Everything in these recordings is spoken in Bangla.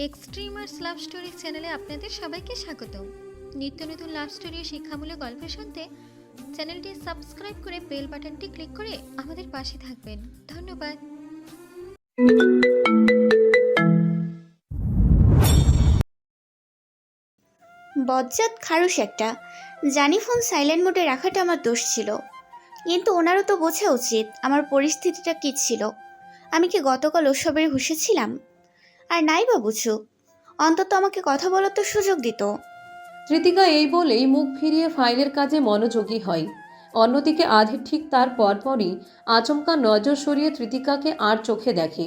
এক্সট্রিমার্স লাভ স্টোরি চ্যানেলে আপনাদের সবাইকে স্বাগতম। নিত্য নতুন লাভ স্টোরি ও শিক্ষামূলক গল্প শুনতে চ্যানেলটি সাবস্ক্রাইব করে বেল বাটনটি ক্লিক করে আমাদের পাশে থাকবেন। ধন্যবাদ। বজ্জাত খারুস একটা। জানি ফোন সাইলেন্ট মোডে রাখাটা আমার দোষ ছিল, কিন্তু ওনারও তো বোঝা উচিত আমার পরিস্থিতিটা কী ছিল। আমি কি গতকাল ওসবের হুঁশে ছিলাম? আর নাই বা বুঝুক, অন্তত আমাকে কথা বলার তো সুযোগ দিত। কৃতিকা এই বলেই মুখ ফিরিয়ে ফাইলের কাজে মনোযোগী হয়। অন্যদিকে আধির ঠিক তার পরপরই আচমকা নজর সরিয়ে কৃতিকাকে আর চোখে দেখে।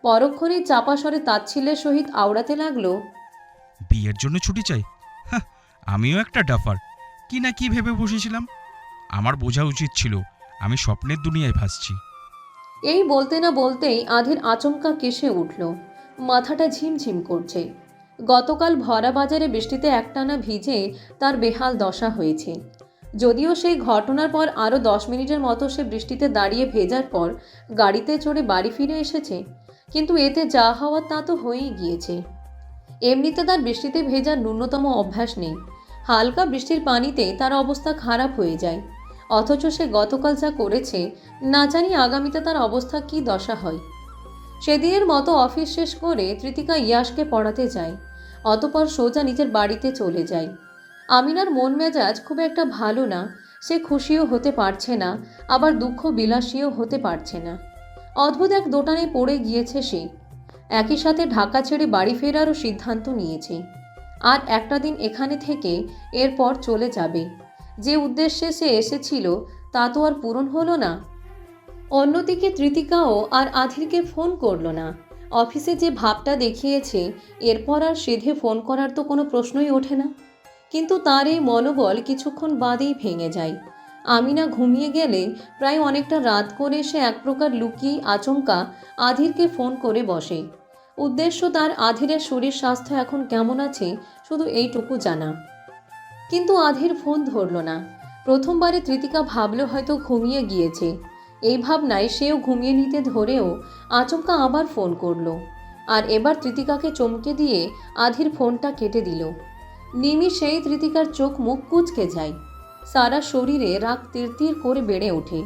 পরক্ষণেই চাপা স্বরে তাচ্ছিল্যের সহিত আওড়াতে লাগলো, বিয়ের জন্য ছুটি চাই? হ্যাঁ, আমিও একটা ডাফার। কি না কি ভেবে বসেছিলাম। আমার বোঝা উচিত ছিল আমি স্বপ্নের দুনিয়ায় ভাসছি। এই বলতে না বলতেই আধির আচমকা কেশে উঠল। মাথাটা ঝিমঝিম করছে। গতকাল ভরা বাজারে বৃষ্টিতে একটানা ভিজে তার বেহাল দশা হয়েছে। যদিও সেই ঘটনার পর আরও 10 মিনিটের মতো সে বৃষ্টিতে দাঁড়িয়ে ভেজার পর গাড়িতে চড়ে বাড়ি ফিরে এসেছে, কিন্তু এতে যা হওয়ার তা তো হয়েই গিয়েছে। এমনিতে তার বৃষ্টিতে ভেজার ন্যূনতম অভ্যাস নেই। হালকা বৃষ্টির পানিতে তার অবস্থা খারাপ হয়ে যায়। অথচ সে গতকাল যা করেছে, না জানি আগামীতে তার অবস্থা কী দশা হয়। সেদিনের মতো অফিস শেষ করে কৃতিকা ইয়াশকে পড়াতে যায়। অতপর সোজা নিজের বাড়িতে চলে যায়। আমিনার মন মেজাজ খুব একটা ভালো না। সে খুশিও হতে পারছে না, আবার দুঃখ বিলাসীও হতে পারছে না। অদ্ভুত এক দোটানে পড়ে গিয়েছে সে। একই সাথে ঢাকা ছেড়ে বাড়ি ফেরারও সিদ্ধান্ত নিয়েছে। আর একটা দিন এখানে থেকে এরপর চলে যাবে। যে উদ্দেশ্যে সে এসেছিল তা তো আর পূরণ হলো না। অন্যদিকে কৃতিকাও আর আধিরকে ফোন করলো না। অফিসে যে ভাবটা দেখিয়েছে, এরপর আর সিধে ফোন করার তো কোনো প্রশ্নই ওঠে না। কিন্তু তার এই মনোবল কিছুক্ষণ বাদেই ভেঙে যায়। আমিনা ঘুমিয়ে গেলে প্রায় অনেকটা রাত করে সে এক প্রকার লুকিয়ে আচমকা আধিরকে ফোন করে বসে। উদ্দেশ্য তার আধিরের শরীর স্বাস্থ্য এখন কেমন আছে শুধু এইটুকু জানা। কিন্তু আধির ফোন ধরল না। প্রথমবারে কৃতিকা ভাবল হয়তো ঘুমিয়ে গিয়েছে। এই ভাবনায় সেও ঘুমিয়ে নিতে ধরেও আচমকা আবার ফোন করলো। আর এবার কৃতিকাকে চমকে দিয়ে আধির ফোনটা কেটে দিল। নিমিষেই কৃতিকার চোখ মুখ কুঁচকে যায়। সারা শরীরে রাগ তিরতির করে বেড়ে ওঠে।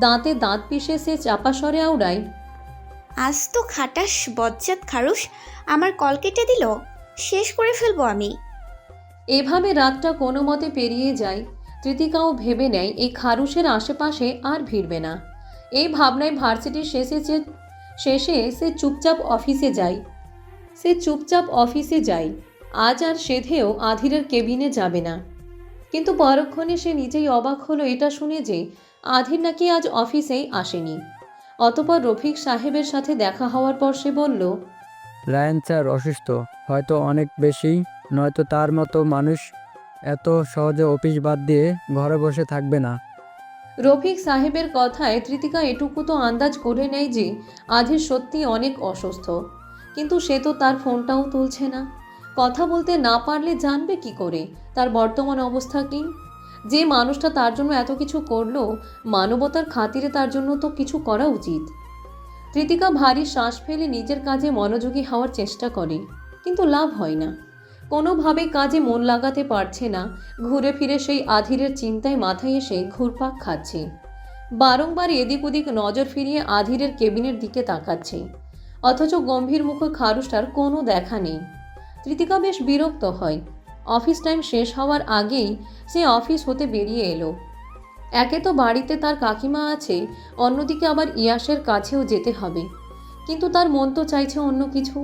দাঁতে দাঁত পিষে সে চাপা স্বরে আওড়ায়, আজ তো খাটাস বজ্জাত খারুস আমার কল কেটে দিল, শেষ করে ফেলবো আমি। এভাবে রাতটা কোনো মতে পেরিয়ে যায়। কৃতিকাও ভেবে নেয় এই খারুশের আশেপাশে আর ভিড়বে না। এই ভাবনায় ভার্সিটির শেষে সে চুপচাপ অফিসে যায়। আজ আর সেধেও আধিরের কেবিনে যাবে না। কিন্তু পরক্ষণে সে নিজেই অবাক হলো এটা শুনে যে আধির নাকি আজ অফিসেই আসেনি। অতপর রফিক সাহেবের সাথে দেখা হওয়ার পর সে বলল, রায়ান স্যার অসুস্থ, হয়তো অনেক বেশি, নয়তো তার মতো মানুষ এত সহজে অফিস বাদ দিয়ে ঘরে বসে থাকবে না। রফিক সাহেবের কথায় কৃতিকা এটুকু তো আন্দাজ করে নেয় যে আধির সত্যি অনেক অসুস্থ। কিন্তু সে তো তার ফোনটাও তুলছে না। কথা বলতে না পারলে জানবে কি করে তার বর্তমান অবস্থা কী? যে মানুষটা তার জন্য এত কিছু করলো, মানবতার খাতিরে তার জন্য তো কিছু করা উচিত। কৃতিকা ভারী শ্বাস ফেলে নিজের কাজে মনোযোগী হওয়ার চেষ্টা করে, কিন্তু লাভ হয় না। কোনোভাবে কাজে মন লাগাতে পারছে না। ঘুরে ফিরে সেই আধিরের চিন্তায় মাথায় এসে ঘুরপাক খাচ্ছে। বারংবার এদিক ওদিক নজর ফিরিয়ে আধিরের কেবিনের দিকে তাকাচ্ছে, অথচ গম্ভীর মুখে খারুসটার কোনো দেখা নেই। কৃতিকা বেশ বিরক্ত হয়। অফিস টাইম শেষ হওয়ার আগেই সে অফিস হতে বেরিয়ে এলো। একে তো বাড়িতে তার কাকিমা আছে, অন্যদিকে আবার ইয়াসের কাছেও যেতে হবে। কিন্তু তার মন তো চাইছে অন্য কিছু।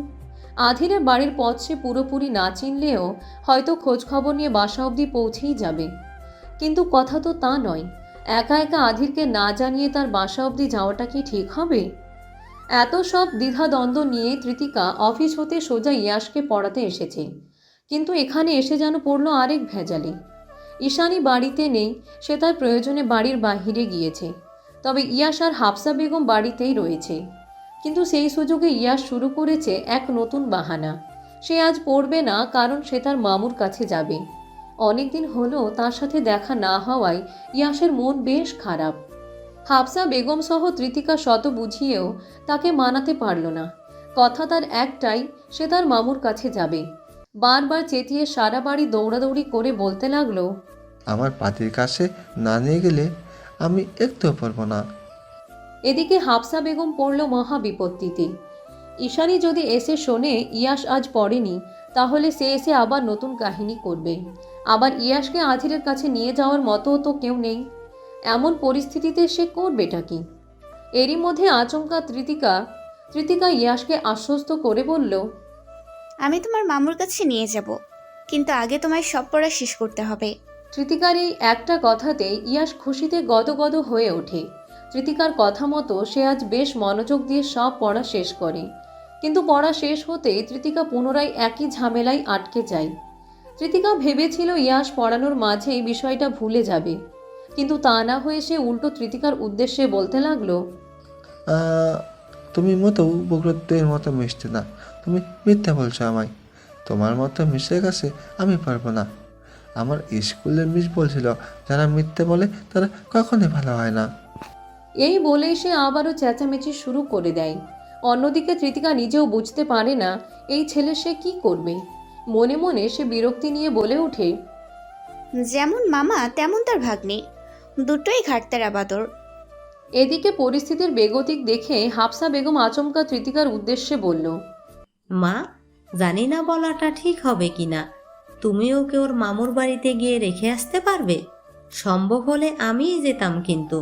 আধিরের বাড়ির পথ সে পুরোপুরি না চিনলেও হয়তো খোঁজ খবর নিয়ে বাসা অবধি পৌঁছেই যাবে। কিন্তু কথা তো তা নয়। একা একা আধিরকে না জানিয়ে তার বাসা অবধি যাওয়াটা কি ঠিক হবে? এত সব দ্বিধাদ্বন্দ্ব নিয়ে কৃতিকা অফিস হতে সোজা ইয়াসকে পড়াতে এসেছে। কিন্তু এখানে এসে যেন পড়ল আরেক ভেজালে। ঈশানী বাড়িতে নেই, সে তার প্রয়োজনে বাড়ির বাহিরে গিয়েছে। তবে ইয়াস আর হাফসা বেগম বাড়িতেই রয়েছে। কিন্তু সেই সুযোগে ইয়াস শুরু করেছে এক নতুন বাহানা। সে আজ পড়বে না, কারণ সে তার মামুর কাছে যাবে। অনেকদিন হলো তার সাথে দেখা না হওয়ায় ইয়াসের মন বেশ খারাপ। হাফসা বেগম সহ কৃতিকা শত বুঝিয়েও তাকে মানাতে পারল না। কথা তার একটাই, সে তার মামুর কাছে যাবে। বারবার চেঁচিয়ে সারা বাড়ি দৌড়াদৌড়ি করে বলতে লাগলো, আমার পাতির কাছে না নিয়ে গেলে আমি একটুও পারবো না। এদিকে হাফসা বেগম পড়ল মহা বিপত্তিতে। ঈশানী যদি এসে শোনে ইয়াস আজ পড়েনি, তাহলে সে এসে আবার নতুন কাহিনী করবে। আবার ইয়াসকে আধিরের কাছে নিয়ে যাওয়ার মতো তো কেউ নেই। এমন পরিস্থিতিতে সে করবেটা কি? এরই মধ্যে আচমকা তৃতিকা ইয়াসকে আশ্বস্ত করে বলল, আমি তোমার মামুর কাছে নিয়ে যাব, কিন্তু আগে তোমায় সব পড়া শেষ করতে হবে। তৃতিকার এই একটা কথাতে ইয়াস খুশিতে গদগদ হয়ে ওঠে। তৃতিকার কথা মতো সে আজ বেশ মনোযোগ দিয়ে সব পড়া শেষ করে। কিন্তু পড়া শেষ হতেই তৃতিকা পুনরায় একই ঝামেলায় আটকে যায়। তৃতিকা ভেবেছিল ইয়াস পড়ানোর মাঝেই বিষয়টা ভুলে যাবে, কিন্তু তা না হয়ে সে উল্টো তৃতিকার উদ্দেশ্যে বলতে লাগলো, তুমি মতো বগুড়াদের মতো মিশতে না, তুমি মিথ্যা বলছো আমায়। তোমার মতো মিশের কাছে আমি পারবো না। আমার স্কুলের মিস বলছিল, যারা মিথ্যে বলে তারা কখনোই ভালো হয় না। এই বলেই সে আবারও চেঁচামেচি শুরু করে দেয়। অন্যদিকে তৃতিকা নিজেও বুঝতে পারে না এই ছেলে সে কি করবে। মনে মনে সে বিরক্তি নিয়ে বলে ওঠে, যেমন মামা তেমন তার ভাগ্নি, দুটোই ঘাটতার আবাদর। এদিকে পরিস্থিতির বেগতিক দেখে হাফসা বেগম আচমকা তৃতিকার উদ্দেশ্যে বলল, মা, জানি না বলাটা ঠিক হবে কিনা, তুমি ওকে ওর মামুর বাড়িতে গিয়ে রেখে আসতে পারবে? সম্ভব হলে আমিই যেতাম কিন্তু।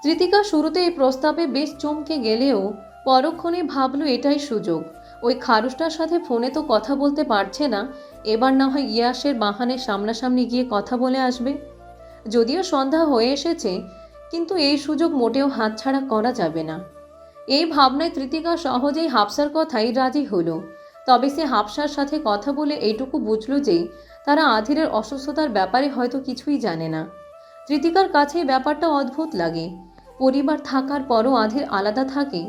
তৃতিকা শুরুতে এই প্রস্তাবে বেশ চমকে গেলেও পরক্ষণে ভাবল এটাই সুযোগ। ওই খারুসটার সাথে ফোনে তো কথা বলতে পারছে না, এবার না হয় ইয়াসের বাহানে সামনাসামনি গিয়ে কথা বলে আসবে। যদিও সন্ধ্যা হয়ে এসেছে, কিন্তু এই সুযোগ মোটেও হাতছাড়া করা যাবে না। এই ভাবনায় তৃতিকা সহজেই হাফসার কথাই রাজি হলো। তবে সে হাফসার সাথে কথা বলে এইটুকু বুঝল যে তারা আধিরের অসুস্থতার ব্যাপারে হয়তো কিছুই জানে না। তৃতিকার কাছে ব্যাপারটা অদ্ভুত লাগে। পরিবার থাকার পরও আধির আলাদা থাকে।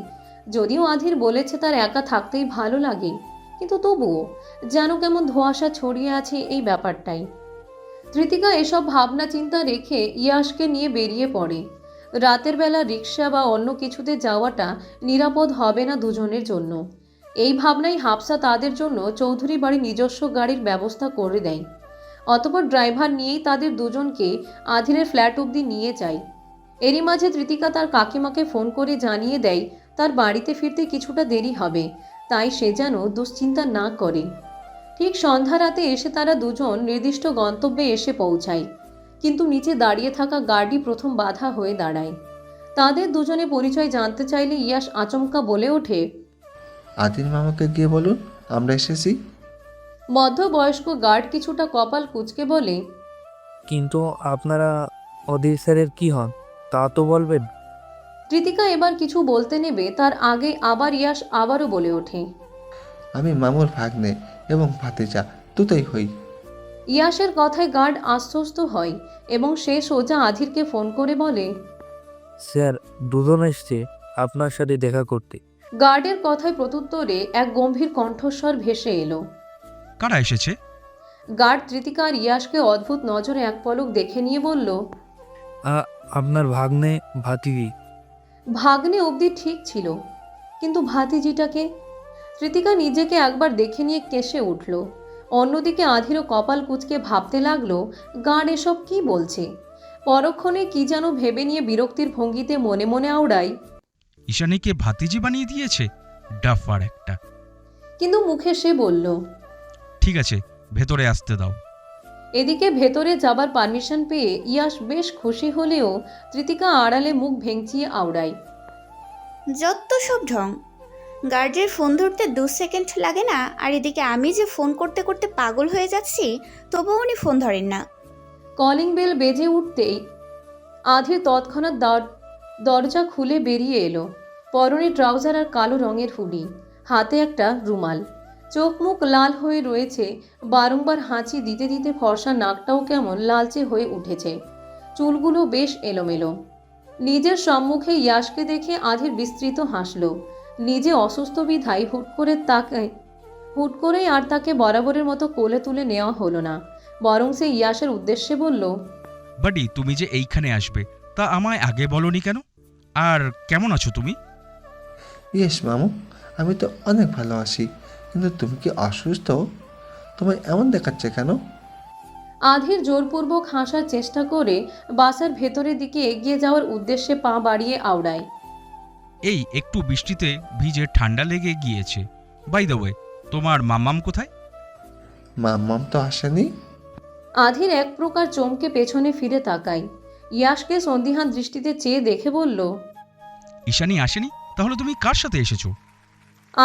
যদিও আধির বলেছে তার একা থাকতেই ভালো লাগে, কিন্তু তবুও যেন কেমন ধোঁয়াশা ছড়িয়ে আছে এই ব্যাপারটাই। তৃতিকা এসব ভাবনা চিন্তা রেখে ইয়াসকে নিয়ে বেরিয়ে পড়ে। রাতের বেলা রিক্সা বা অন্য কিছুতে যাওয়াটা নিরাপদ হবে না দুজনের জন্য। এই ভাবনাই হাফসা তাদের জন্য চৌধুরী বাড়ির নিজস্ব গাড়ির ব্যবস্থা করে দেয়। অতঃপর ড্রাইভার নিয়েই তাদের দুজনকে আধিরের ফ্ল্যাট অবধি নিয়ে যায়। এরই মাঝে তৃতিকা তার কাকিমাকে ফোন করে জানিয়ে দেয় তার বাড়িতে ফিরতে কিছুটা দেরি হবে, তাই সে যেন দুশ্চিন্তা না করে। ঠিক সন্ধ্যা রাতে এসে তারা দুজন নির্দিষ্ট গন্তব্যে এসে পৌঁছায়, কিন্তু নিচে দাঁড়িয়ে থাকা গার্ডই প্রথম বাধা হয়ে দাঁড়ায়। তাদের দুজনে পরিচয় জানতে চাইলে ইয়াস আচমকা বলে ওঠে, আদির মামাকে গিয়ে বলুন আমরা এসেছি। মধ্যবয়স্ক গার্ড কিছুটা কপাল কুঁচকে বলে, কিন্তু আপনারা অধীর স্যারের কি হন তা তো বলবেন। তৃতিকা এবার কিছু বলতে নেবে তার আগে আবার ইয়াস আবারও বলে ওঠে, আমি মামুর ভাগ্নে এবং ভাতিজা দুটোই হই। ইয়াসের কথায় গার্ড আশ্বস্ত হয় এবং সে সোজা আধিরকে ফোন করে বলে, স্যার দুজন এসছে আপনার সাথে দেখা করতে। গার্ডের কথায় প্রত্যুত্তরে এক গম্ভীর কণ্ঠস্বর ভেসে এলো। কারা এসেছে? গার্ড তৃতিকা আর ইয়াসকে অদ্ভুত নজরে এক পলক দেখে নিয়ে বলল, আপনার ভাগ্নে ভাতিজি। ভাগ্নে অবধি ঠিক ছিল, কিন্তু ভাতিজিটাকে? তৃতিকা নিজেকে একবার দেখে নিয়ে কেসে উঠল। অন্যদিকে আধিরও কপাল কুঁচকে ভাবতে লাগলো গার্ড এসব কি বলছে। পরক্ষণে কি যেন ভেবে নিয়ে বিরক্তির ভঙ্গিতে মনে মনে আওড়ায়, ঈশানীকে ভাতিজি বানিয়ে দিয়েছে, ডাফার একটা। কিন্তু মুখে সে বলল, ঠিক আছে, ভেতরে আসতে দাও। এদিকে ভেতরে যাবার পারমিশন পেয়ে ইয়াস বেশ খুশি হলেও তৃতিকা আড়ালে মুখ ভেঙচিয়ে আওড়ায়, যত সব ঢং। গার্ডের ফোন ধরতে 2 সেকেন্ড লাগে না, আর এদিকে আমি যে ফোন করতে করতে পাগল হয়ে যাচ্ছি, তবুও উনি ফোন ধরেন না। কলিং বেল বেজে উঠতেই আধির তৎক্ষণাৎ দরজা খুলে বেরিয়ে এলো। পরনে ট্রাউজার আর কালো রঙের হুডি, হাতে একটা রুমাল। চোখ মুখ লাল হয়ে রয়েছে, বারংবার হাঁচি দিতে দিতে ফর্সা নাকটাও কেমন লালচে হয়ে উঠেছে, চুলগুলো বেশ এলোমেলো। নিজের সম্মুখে ইয়াসকে দেখে আধির বিস্তৃত হাসল। নিজে অসুস্থ বিধায় হুট করেই আর তাকে বরাবরের মতো কোলে তুলে নেওয়া হলো না, বরং সে ইয়াসের উদ্দেশ্যে বলল, বাডি, তুমি যে এইখানে আসবে তা আমায় আগে বলনি কেন? আর কেমন আছো তুমি? ইয়েস মামু, আমি তো অনেক ভালো আছি, কিন্তু তুমি কি অসুস্থ? তোমায় এমন দেখাচ্ছে কেন? আধির জোরপূর্বক হাসার চেষ্টা করে বাসের ভেতরের দিকে এগিয়ে যাওয়ার উদ্দেশ্যে পা বাড়িয়ে আওড়ায়। এই একটু বৃষ্টিতে ভিজে ঠান্ডা লেগে গিয়েছে। বাই দ্য ওয়ে, তোমার মাম্মাম কোথায়? মাম্মাম তো আসেনি। আধির এক প্রকার চমকে পেছনে ফিরে তাকায়। ইয়াশকে সন্দিহান দৃষ্টিতে চেয়ে দেখে বলল, ঈশানী আসেনি? তাহলে তুমি কার সাথে এসেছো?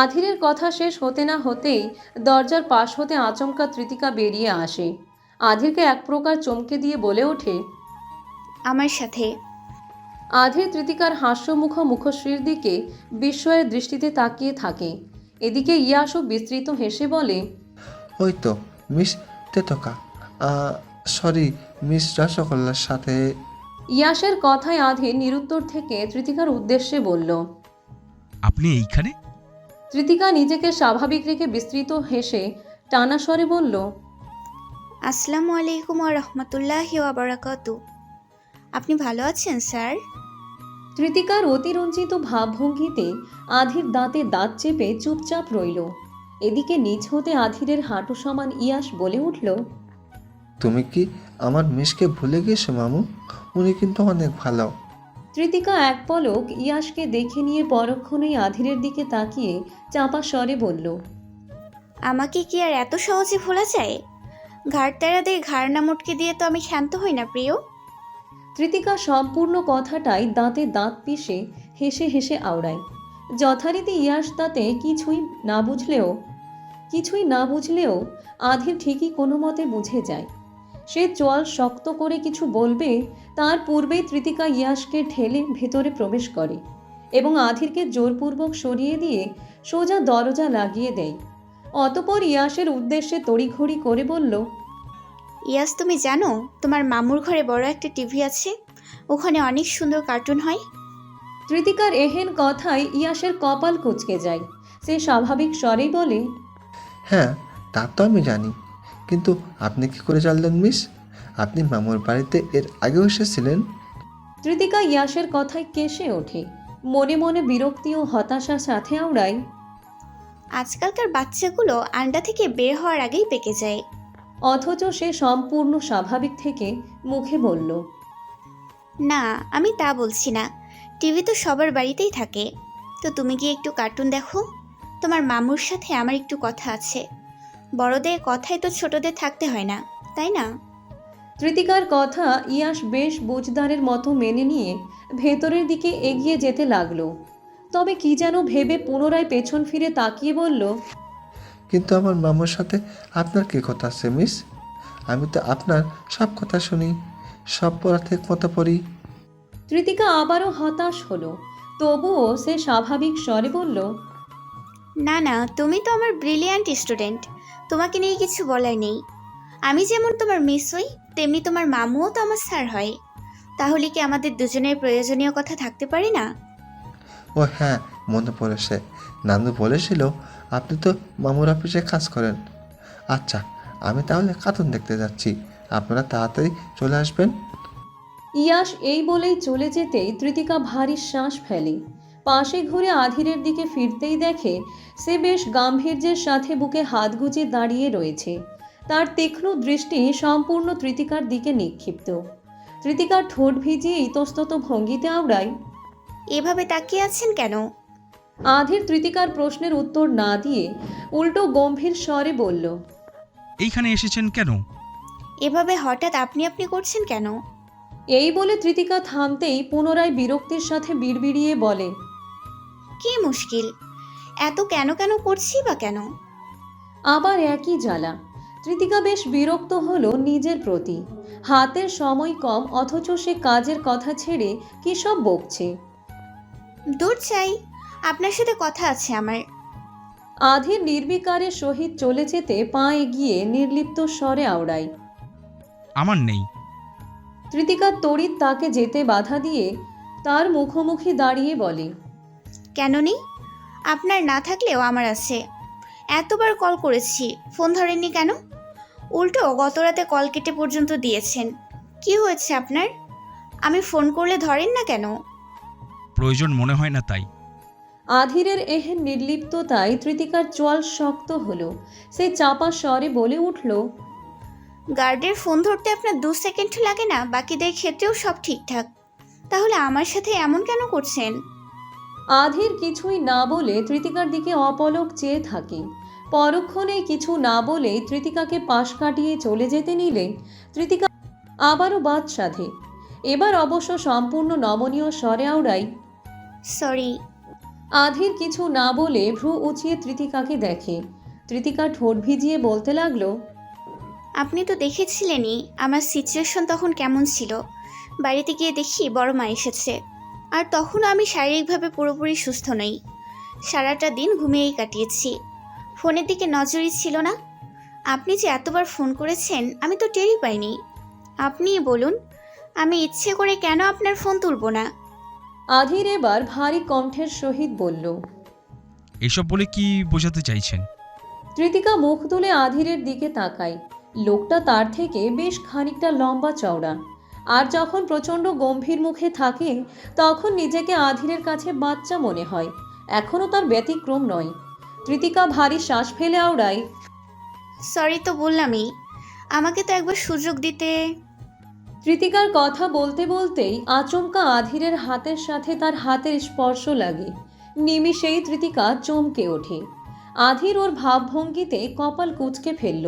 আধিরের কথা শেষ হতে না হতেই দরজার পাশ হতে আচমকা তৃতিকা বেরিয়ে আসে। আধিরকে এক প্রকার চমকে দিয়ে বলে ওঠে, আমার সাথে। আধির তৃতিকার হাস্যমুখ মুখশ্রীর দিকে বিস্ময়ের দৃষ্টিতে তাকিয়ে থাকে। এদিকে ইয়াশও বিস্তৃত হেসে বলে, ওই তো মিস তেতকা, সরি, মিস রসগোল্লার সাথে। ইয়াশের কথায় আধির নিরুত্তর থেকে তৃতিকার উদ্দেশ্যে বলল। আপনি এইখানে? তৃতিকা নিজেকে স্বাভাবিক রেখে বিস্তৃত হেসে টানা স্বরে বলল, আসসালামু আলাইকুম ওয়া রাহমাতুল্লাহি ওয়া বারাকাতু। আপনি ভালো আছেন স্যার? তৃতিকার অতিরঞ্জিত ভাবভঙ্গিতে আধির দাঁতে দাঁত চেপে চুপচাপ রইল। এদিকে নিচ হতে আধিরের হাঁটু সমান ইয়াশ বলে উঠল, তুমি কি আমার মিসকে ভুলে গেছো মামু? উনি কিন্তু অনেক ভালো। তৃতিকা এক পলক ইয়াশকে দেখে নিয়ে পরক্ষণেই আধিরের দিকে তাকিয়ে চাপা স্বরে বলল, আমাকে কি আর এত সহজে ভোলা যায়? ঘাড় তেড়াদের ঘাড় না মুটকে দিয়ে তো আমি ক্ষান্ত হই না প্রিয়। তৃতিকা সম্পূর্ণ কথাটাই দাঁতে দাঁত পিষে হেসে হেসে আওড়ায়। যথারীতি ইয়াশ তাতে কিছুই না বুঝলেও আধির ঠিকই কোনো মতে বুঝে যায়। সে চোয়াল শক্ত করে কিছু বলবে তার পূর্বেই তৃতিকা ইয়াশকে ঠেলে ভেতরে প্রবেশ করে এবং আধিরকে জোরপূর্বক সরিয়ে দিয়ে সোজা দরজা লাগিয়ে দেয়। অতপর ইয়াশের উদ্দেশ্যে তড়িঘড়ি করে বলল, ইয়াস, তুমি জানো তোমার মামুর ঘরে বড় একটা টিভি আছে? ওখানে অনেক সুন্দর কার্টুন হয়। তৃতিকার এহেন কথায় ইয়াশের কপাল কুঁচকে যায়। সে স্বাভাবিক স্বরেই বলে, হ্যাঁ, তা তো আমি জানি, কিন্তু আপনি কি করে জানলেন মিস? আপনি মামুর বাড়িতে এর আগেও এসেছিলেন? তৃতিকা ইয়াশের কথায় কেসে ওঠে। মনে মনে বিরক্তি ও হতাশার সাথে আওড়ায়, আজকালকার বাচ্চাগুলো আন্ডা থেকে বের হওয়ার আগেই পেকে যায়। অথচ সে সম্পূর্ণ স্বাভাবিক থেকে মুখে বলল, না, আমি তা বলছি না। টিভি তো সবার বাড়িতেই থাকে। তো তুমি গিয়ে একটু কার্টুন দেখো। তোমার মামুর সাথে আমার একটু কথা আছে। বড়দের কথাই তো ছোটদের থাকতে হয় না, তাই না? তৃতিকার কথা ইয়াশ বেশ বুঝদারের মতো মেনে নিয়ে ভেতরের দিকে এগিয়ে যেতে লাগলো। তবে কি যেন ভেবে পুনরায় পেছন ফিরে তাকিয়ে বলল, কিন্তু আমার মামুর সাথে আপনার কী কথা আছে মিস? আমি তো আপনার সব কথা শুনি, সব পড়া ঠিক মতো পড়ি। তৃতিকা আবারও হতাশ হলো। তবুও সে স্বাভাবিক স্বরে বলল, না না, তুমি তো আমার ব্রিলিয়ান্ট স্টুডেন্ট। তোমাকে নিয়ে কিছু বলার নেই। আমি যেমন তোমার মিস হই, তেমনি তোমার মামুও তো আমার স্যার হয়। তাহলে কি আমাদের দুজনের প্রয়োজনীয় কথা থাকতে পারে না? ও হ্যাঁ, মনে পড়েছে, নানু বলেছিল আপনি তো মামুর অফিসে কাজ করেন। আচ্ছা, আমি তাহলে কার্টুন দেখতে যাচ্ছি, আপনারা তাড়াতাড়ি চলে আসবেন। ইয়াশ এই বলেই চলে যেতেই তৃতিকা ভারী শ্বাস ফেলে। পাশে ঘুরে আধিরের দিকে ফিরতেই দেখে সে বেশ গাম্ভীর্যের সাথে বুকে হাত গুজে দাঁড়িয়ে রয়েছে। তার তীক্ষ্ণ দৃষ্টি সম্পূর্ণ তৃতিকার দিকে নিক্ষিপ্ত। তৃতিকার ঠোঁট ভিজিয়ে ইতস্তত ভঙ্গিতে আওড়ায়, এভাবে তাকিয়ে আছেন কেন? আধির তৃতিকার প্রশ্নের উত্তর না দিয়ে উল্টো গম্ভীর স্বরে বলল, এইখানে এসেছেন কেন? এভাবে হঠাৎ আপনি আপনি করছেন কেন? এই বলে তৃতিকা থামতেই পুনরায় বিরক্তির সাথে বিড়বিড়িয়ে বলে, কি মুশকিল? এত কেন কেন করছি বা কেন? আবার একই জ্বালা। তৃতিকা বেশ বিরক্ত হলো নিজের প্রতি। হাতের সময় কম, অথচ সে কাজের কথা ছেড়ে কী সব বকছে। দূর চাই, আপনার সাথে কথা আছে আমার। আধির নির্বিকারের সহিত চলে যেতে পা এগিয়ে নির্লিপ্ত স্বরে আওড়ায়। আমার নেই। তৃতিকা তড়িৎ তাকে যেতে বাধা দিয়ে তার মুখোমুখি দাঁড়িয়ে বলে, কেন নেই? আপনার না থাকলেও আমার আছে। এতবার কল করেছি, ফোন ধরেননি কেন? উল্টো গত রাতে কল কেটে পর্যন্ত দিয়েছেন। কি হয়েছে আপনার? আমি ফোন করলে ধরেন না কেন? প্রয়োজন মনে হয় না তাই। আধিরের এহেন নির্লিপ্ততায় তৃতিকার চোয়াল শক্ত হলো। সে চাপা স্বরে বলে উঠল, গার্ডের ফোন ধরতে আপনার 2 সেকেন্ড লাগে না? বাকিদের ক্ষেত্রেও সব ঠিকঠাক, তাহলে আমার সাথে এমন কেন করছেন? আধির কিছুই না বলে তৃতিকার দিকে অপলক চেয়ে থাকে। পরক্ষণে কিছু না বলেই তৃতিকাকে পাশ কাটিয়ে চলে যেতে নিলে তৃতিকা আবারও বাদ সাধে। এবার অবশ্য সম্পূর্ণ নমনীয় স্বরে আওড়ায়। সরি। আধির কিছু না বলে ভ্রু উঁচিয়ে তৃতিকাকে দেখে। তৃতিকা ঠোঁট ভিজিয়ে বলতে লাগলো, আপনি তো দেখেছিলেনই আমার সিচুয়েশন তখন কেমন ছিল। বাড়িতে গিয়ে দেখি বড় মা এসেছে, আর তখনও আমি শারীরিকভাবে পুরোপুরি সুস্থ নই। সারাটা দিন ঘুমিয়েই কাটিয়েছি, ফোনের দিকে নজরই ছিল না। আপনি যে এতবার ফোন করেছেন আমি তো টেরই পাইনি। আপনিই বলুন, আমি ইচ্ছে করে কেন আপনার ফোন তুলব না? আধির এবার ভারী কণ্ঠের সহিত বলল। এসব বলে কি বোঝাতে চাইছেন? তৃতিকা মুখ তুলে আধিরের দিকে তাকায়। লোকটা তার থেকে বেশ খানিকটা লম্বা চওড়া, আর যখন প্রচণ্ড গম্ভীর মুখে থাকে তখন নিজেকে আধিরের কাছে বাচ্চা মনে হয়। এখনও তার ব্যতিক্রম নয়। তৃতিকা ভারী শ্বাস ফেলে আওড়ায়, সরি তো বললামই, আমাকে তো একবার সুযোগ দিতে। তৃতিকার কথা বলতে বলতেই আচমকা আধিরের হাতের সাথে তার হাতের স্পর্শ লাগে। নিমিষেই তৃতিকা চমকে ওঠে। আধির ওর ভাবভঙ্গিতে কপাল কুঁচকে ফেলল।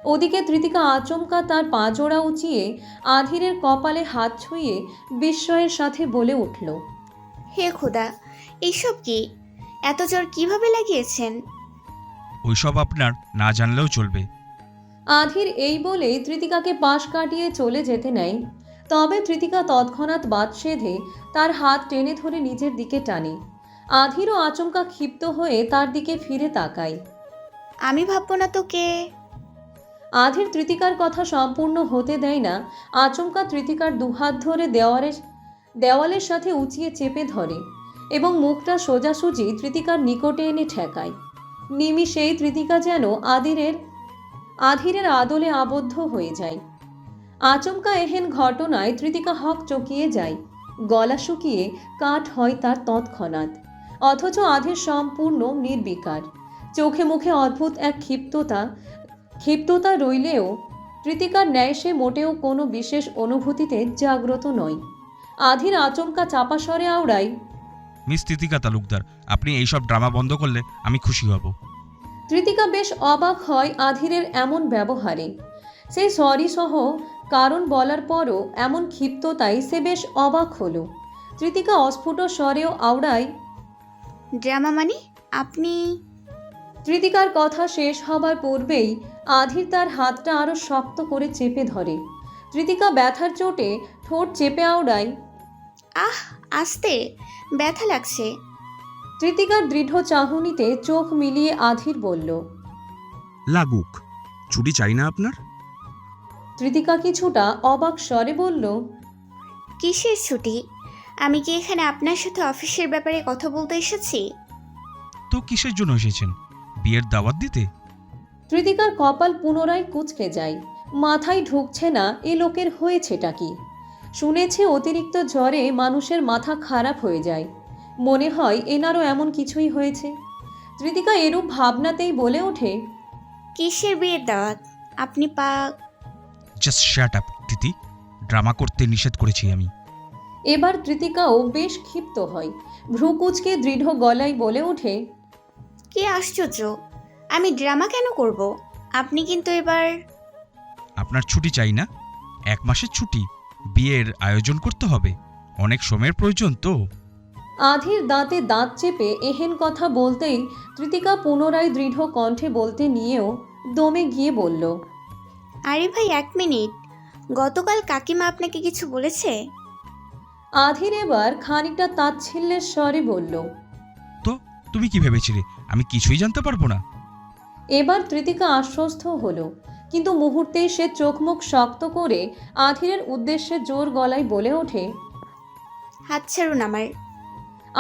ওদিকে তৃতিকা আচমকা তার পা জোড়া উঁচিয়ে আধিরের কপালে হাত ছুঁয়ে বিস্ময়ের সাথে বলে উঠল, হে খোদা, এইসব কি? এত জোর কিভাবে লাগিয়েছেন? ওইসব আপনার না জানলেও চলবে। আধির এই বলে তৃতিকাকে পাশ কাটিয়ে চলে যেতে নেয়। তবে তৃতিকা তৎক্ষণাৎ বাদ সেধে তার হাত টেনে ধরে নিজের দিকে টানে। আধিরও আচমকা ক্ষিপ্ত হয়ে তার দিকে ফিরে তাকায়। আমি ভাববো না তো কে? আধির তৃতিকার কথা সম্পূর্ণ হতে দেয় না। আচমকা তৃতিকার দুহাত ধরে দেওয়ালের সাথে উঁচিয়ে চেপে ধরে এবং মুখটা সোজাসুজি তৃতিকার নিকটে এনে ঠেকায়। নিমিষেই তৃতিকা যেন আধিরের আদলে আবদ্ধ হয়ে যায়। আচমকা এহেন ঘটনায় তৃতিকা হক চকিয়ে যায়। গলা শুকিয়ে কাঠ হয় তার তৎক্ষণাৎ। অথচ আধির সম্পূর্ণ নির্বিকার। চোখে মুখে অদ্ভুত এক ক্ষিপ্ততা রইলেও তৃতিকার ন্যায় সে মোটেও কোনো বিশেষ অনুভূতিতে জাগ্রত নয়। আধির আচমকা চাপা স্বরে আওড়ায়, মিস তিতিকা তালুকদার, আপনি এইসব ড্রামা বন্ধ করলে আমি খুশি হব। তৃতিকা বেশ অবাক হয় আধিরের এমন ব্যবহারে। সে সরি সহ কারণ বলার পরও এমন ক্ষিপ্ততায় সে বেশ অবাক হলো। তৃতিকা অস্ফুট স্বরেও আওড়ায়, ড্রামা মানে? আপনি? তৃতিকার কথা শেষ হবার পূর্বেই আধির তার হাতটা আরও শক্ত করে চেপে ধরে। তৃতিকা ব্যথার চোটে ঠোঁট চেপে আওড়ায়, আহ, আস্তে, ব্যথা লাগছে। তৃতিকার দৃঢ় চাহনিতে চোখ মিলিয়ে আধির বলল, লাগুক, ছুটি চাই না আপনার? তৃতিকা কিছুটা অবাক স্বরে বলল, কিসের ছুটি? আমি কি এখানে আপনার সাথে অফিসের ব্যাপারে কথা বলতে এসেছি? তো কিসের জন্য এসেছেন? বিয়ের দাওয়াত দিতে? তৃতিকার কপাল পুনরায় কুঁচকে যায়। মাথায় ঢুকছে না এ লোকের হয়েছেটা কি। শুনেছে অতিরিক্ত জ্বরে মানুষের মাথা খারাপ হয়ে যায়। মনে হয় এনারও এমন কিছুই হয়েছে। তৃতিকা এরূপ ভাবনাতেই বলে ওঠে, কিসের বিয়ের দাওয়াত? আপনি জাস্ট শ্যাট আপ তিতি, ড্রামা করতে নিষেধ করেছি আমি। এবার তৃতিকাও বেশ ক্ষিপ্ত হয়। ভ্রু কুঁচকে দৃঢ় গলায় বলে ওঠে, কি আশ্চর্য! আমি ড্রামা কেন করব? আপনি কিন্তু এবার। আপনার ছুটি চাই না? 1 মাসের ছুটি, বিয়ের আয়োজন করতে হবে, অনেক সময়ের প্রয়োজন তো। আধির দাঁতে দাঁত চেপে এহেন কথা বলতেই তৃতিকা পুনরায় দৃঢ় কণ্ঠে বলতে নিয়েও দমে গিয়ে বলল, আরে ভাই, 1 মিনিট। গতকাল কাকিমা আপনাকে কিছু বলেছে? আধির এবার খানিকটা তাচ্ছিল্যের স্বরে বলল। তো তুমি কি ভেবেছিলে আমি কিছুই জানতে পারবো না? এবার তৃতিকা আশ্বস্ত হলো, কিন্তু মুহূর্তেই সে চোখ মুখ শক্ত করে আধিরের উদ্দেশ্যে জোর গলায় বলে ওঠে, হাত ছাড়ুন আমার।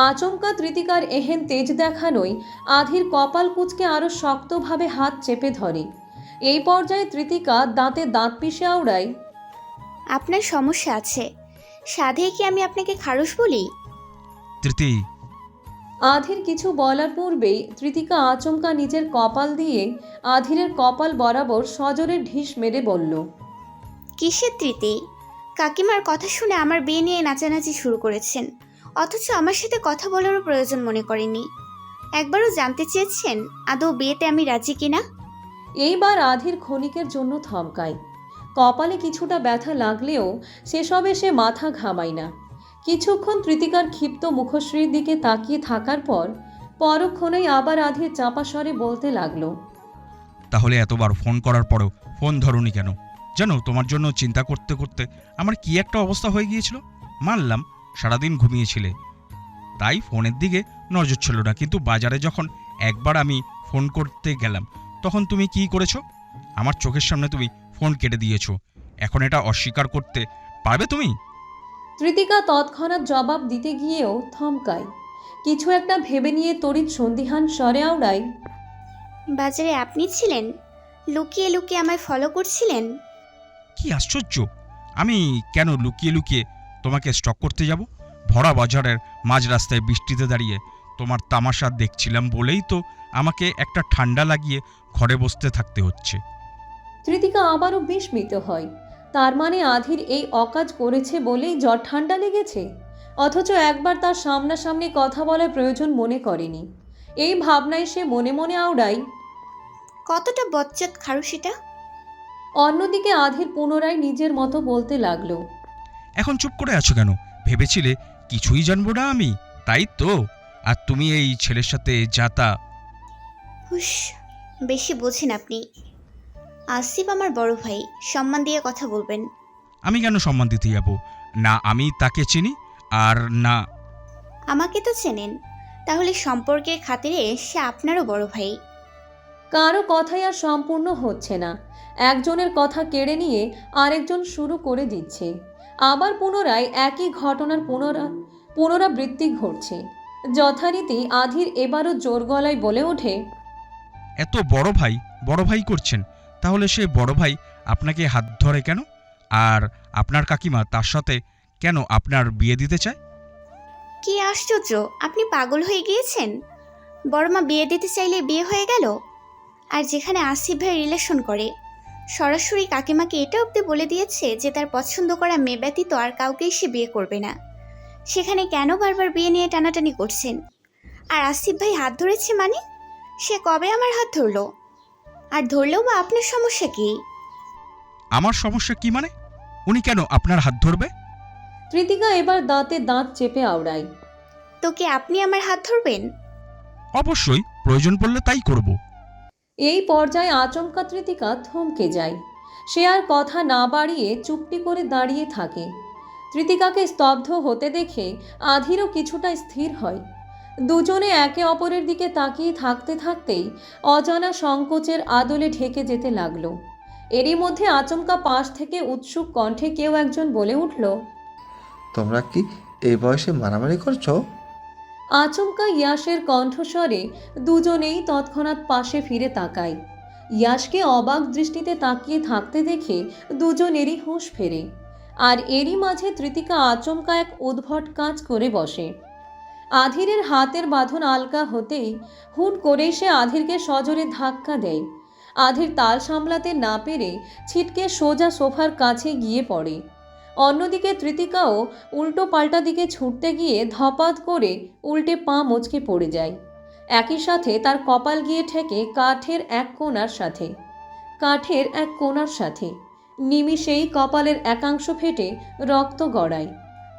আচমকা তৃতিকার এহেন তেজ দেখানোই আধির কপাল কুঁচকে আরো শক্তভাবে হাত চেপে ধরে। এই পর্যায়ে তৃতিকা দাঁতে দাঁত পিষে আওড়ায়, আপনার সমস্যা আছে। সাধে কি আমি আপনাকে খারুশ বলি? তৃতি। আধির কিছু বলার পূর্বেই তৃতিকা আচমকা নিজের কপাল দিয়ে আধিরের কপাল বরাবর সজোরে ঢিস মেরে বলল, কিসের তৃতীয়? কাকিমার কথা শুনে আমার বিয়ে নিয়ে নাচানাচি শুরু করেছেন, অথচ আমার সাথে কথা বলারও প্রয়োজন মনে করেনি। একবারও জানতে চেয়েছেন আদৌ বিয়েতে আমি রাজি কিনা? এইবার আধির ক্ষণিকের জন্য থমকায়। কপালে কিছুটা ব্যথা লাগলেও সেসবে সে মাথা ঘামায় না। কিছুক্ষণ তৃতিকার ক্ষিপ্ত মুখশ্রীর দিকে তাকিয়ে থাকার পর পরক্ষণেই আবার আধির চাপা স্বরে বলতে লাগলো, তাহলে এতবার ফোন করার পরেও ফোন ধরোনি কেন? জানো, তোমার জন্য চিন্তা করতে করতে আমার কি একটা অবস্থা হয়ে গিয়েছিল। মানলাম সারাদিন ঘুমিয়েছিলে, তাই ফোনের দিকে নজর ছিল না, কিন্তু বাজারে যখন একবার আমি ফোন করতে গেলাম তখন তুমি কি করেছো? আমার চোখের সামনে তুমি ফোন কেটে দিয়েছো। এখন এটা অস্বীকার করতে পারবে তুমি? তৃতিকা তৎক্ষণাৎ জবাব দিতে গিয়েও থমকায়। কিছু একটা ভেবে নিয়ে তড়িৎ সন্দিহান স্বরে আওড়ায়, বাজারে আপনি ছিলেন? লুকিয়ে লুকিয়ে আমায় ফলো করছিলেন? কি আশ্চর্য! আমি কেন লুকিয়ে লুকিয়ে তোমাকে স্টক করতে যাব? ভরা বাজারের মাঝ রাস্তায় বৃষ্টিতে দাঁড়িয়ে তোমার তামাশা দেখছিলাম বলেই তো আমাকে একটা ঠান্ডা লাগিয়ে ঘরে বসতে থাকতে হচ্ছে। তৃতিকা আবারও বিস্মিত হয়। তার মানে আধির এই অকাজ করেছে বলেই জ্বর ঠান্ডা লেগেছে, অথচ একবার তার সামনাসামনি কথা বলার প্রয়োজন মনে করেনি। এই ভাবনায় সে মনে মনে আওড়ায়, কতটা বজ্জাত খারু সেটা! অন্যদিকে আধির পুনরায় নিজের মতো বলতে লাগলো, এখন চুপ করে আছো কেন? ভেবেছিলে কিছুই জানবো না আমি, তাই তো? আর তুমি এই ছেলের সাথে যাতা। হুস, বেশি বোঝেন আপনি। আসিফ আমার বড় ভাই, সম্মান দিয়ে কথা বলবেন। আমি কেন সম্মান দিতে যাব? না আমি তাকে চিনি, আর না। আমাকে তো চেনেন, তাহলে সম্পর্কের খাতিরে সে আপনারও বড় ভাই। কারো কথাই আর সম্পূর্ণ হচ্ছে না। একজনের কথা কেড়ে নিয়ে আরেকজন শুরু করে দিচ্ছে। আবার পুনরায় একই ঘটনার পুনরাবৃত্তি ঘটছে। যথারীতি আধির এবারও জোর গলায় বলে ওঠে, এত বড় ভাই করছেন, তাহলে সে বড় ভাই আপনাকে হাত ধরে কেন? আর আপনার কাকিমা তার সাথে কেন আপনার বিয়ে দিতে চায়? কি আশ্চর্য, আপনি পাগল হয়ে গিয়েছেন? বড়মা বিয়ে দিতে চাইলে বিয়ে হয়ে গেল। আর যেখানে আসিফ ভাই রিলেশন করে, সরাসরি কাকিমাকে এটা অব্দি বলে দিয়েছে যে তার পছন্দ করা মেয়ে ব্যতীত আর কাউকেই সে বিয়ে করবে না। সেখানে কেন বারবার বিয়ে নিয়ে টানাটানি করছেন? আর আসিফ ভাই হাত ধরেছে মানে সে কবে আমার হাত ধরলো? আর ধরলেও বা আপনার সমস্যা কি? আমার সমস্যা কি মানে? উনি কেন আপনার হাত ধরবে? তৃতিকা এবার দাঁতে দাঁত চেপে আওড়ায়, তো কি আপনি আমার হাত ধরবেন? অবশ্যই, প্রয়োজন পড়লে তাই করব। এই পর্যায়ে আচমকা তৃতিকা থমকে যায়। সে আর কথা না বাড়িয়ে চুপটি করে দাঁড়িয়ে থাকে। তৃতিকাকে স্তব্ধ হতে দেখে আধিরও কিছুটা স্থির হয়। দুজনে একে অপরের দিকে তাকিয়ে থাকতে থাকতেই অজানা সংকোচের আদলে ঢেকে যেতে লাগলো। এরই মধ্যে আচমকা পাশ থেকে উৎসুক কণ্ঠে কেউ একজন বলে উঠল, তোমরা কি এই বয়সে মারামারি করছো? আচমকা ইয়াসের কণ্ঠস্বরে দুজনেই তৎক্ষণাৎ পাশে ফিরে তাকায়। ইয়াসকে অবাক দৃষ্টিতে তাকিয়ে থাকতে দেখে দুজনেরই হুঁশ ফেরে। আর এরই মাঝে তৃতিকা আচমকা এক উদ্ভট কাজ করে বসে। আধিরের হাতের বাঁধন আলগা হতেই হুট করেই সে আধিরকে সজোরে ধাক্কা দেয়। আধির তাল সামলাতে না পেরে ছিটকে সোজা সোফার কাছে গিয়ে পড়ে। অন্যদিকে তৃতিকাও উল্টো পাল্টা দিকে ছুটতে গিয়ে ধপাত করে উল্টে পা মচকে পড়ে যায়। একই সাথে তার কপাল গিয়ে ঠেকে কাঠের এক কোণার সাথে। নিমিষেই কপালের একাংশ ফেটে রক্ত গড়ায়।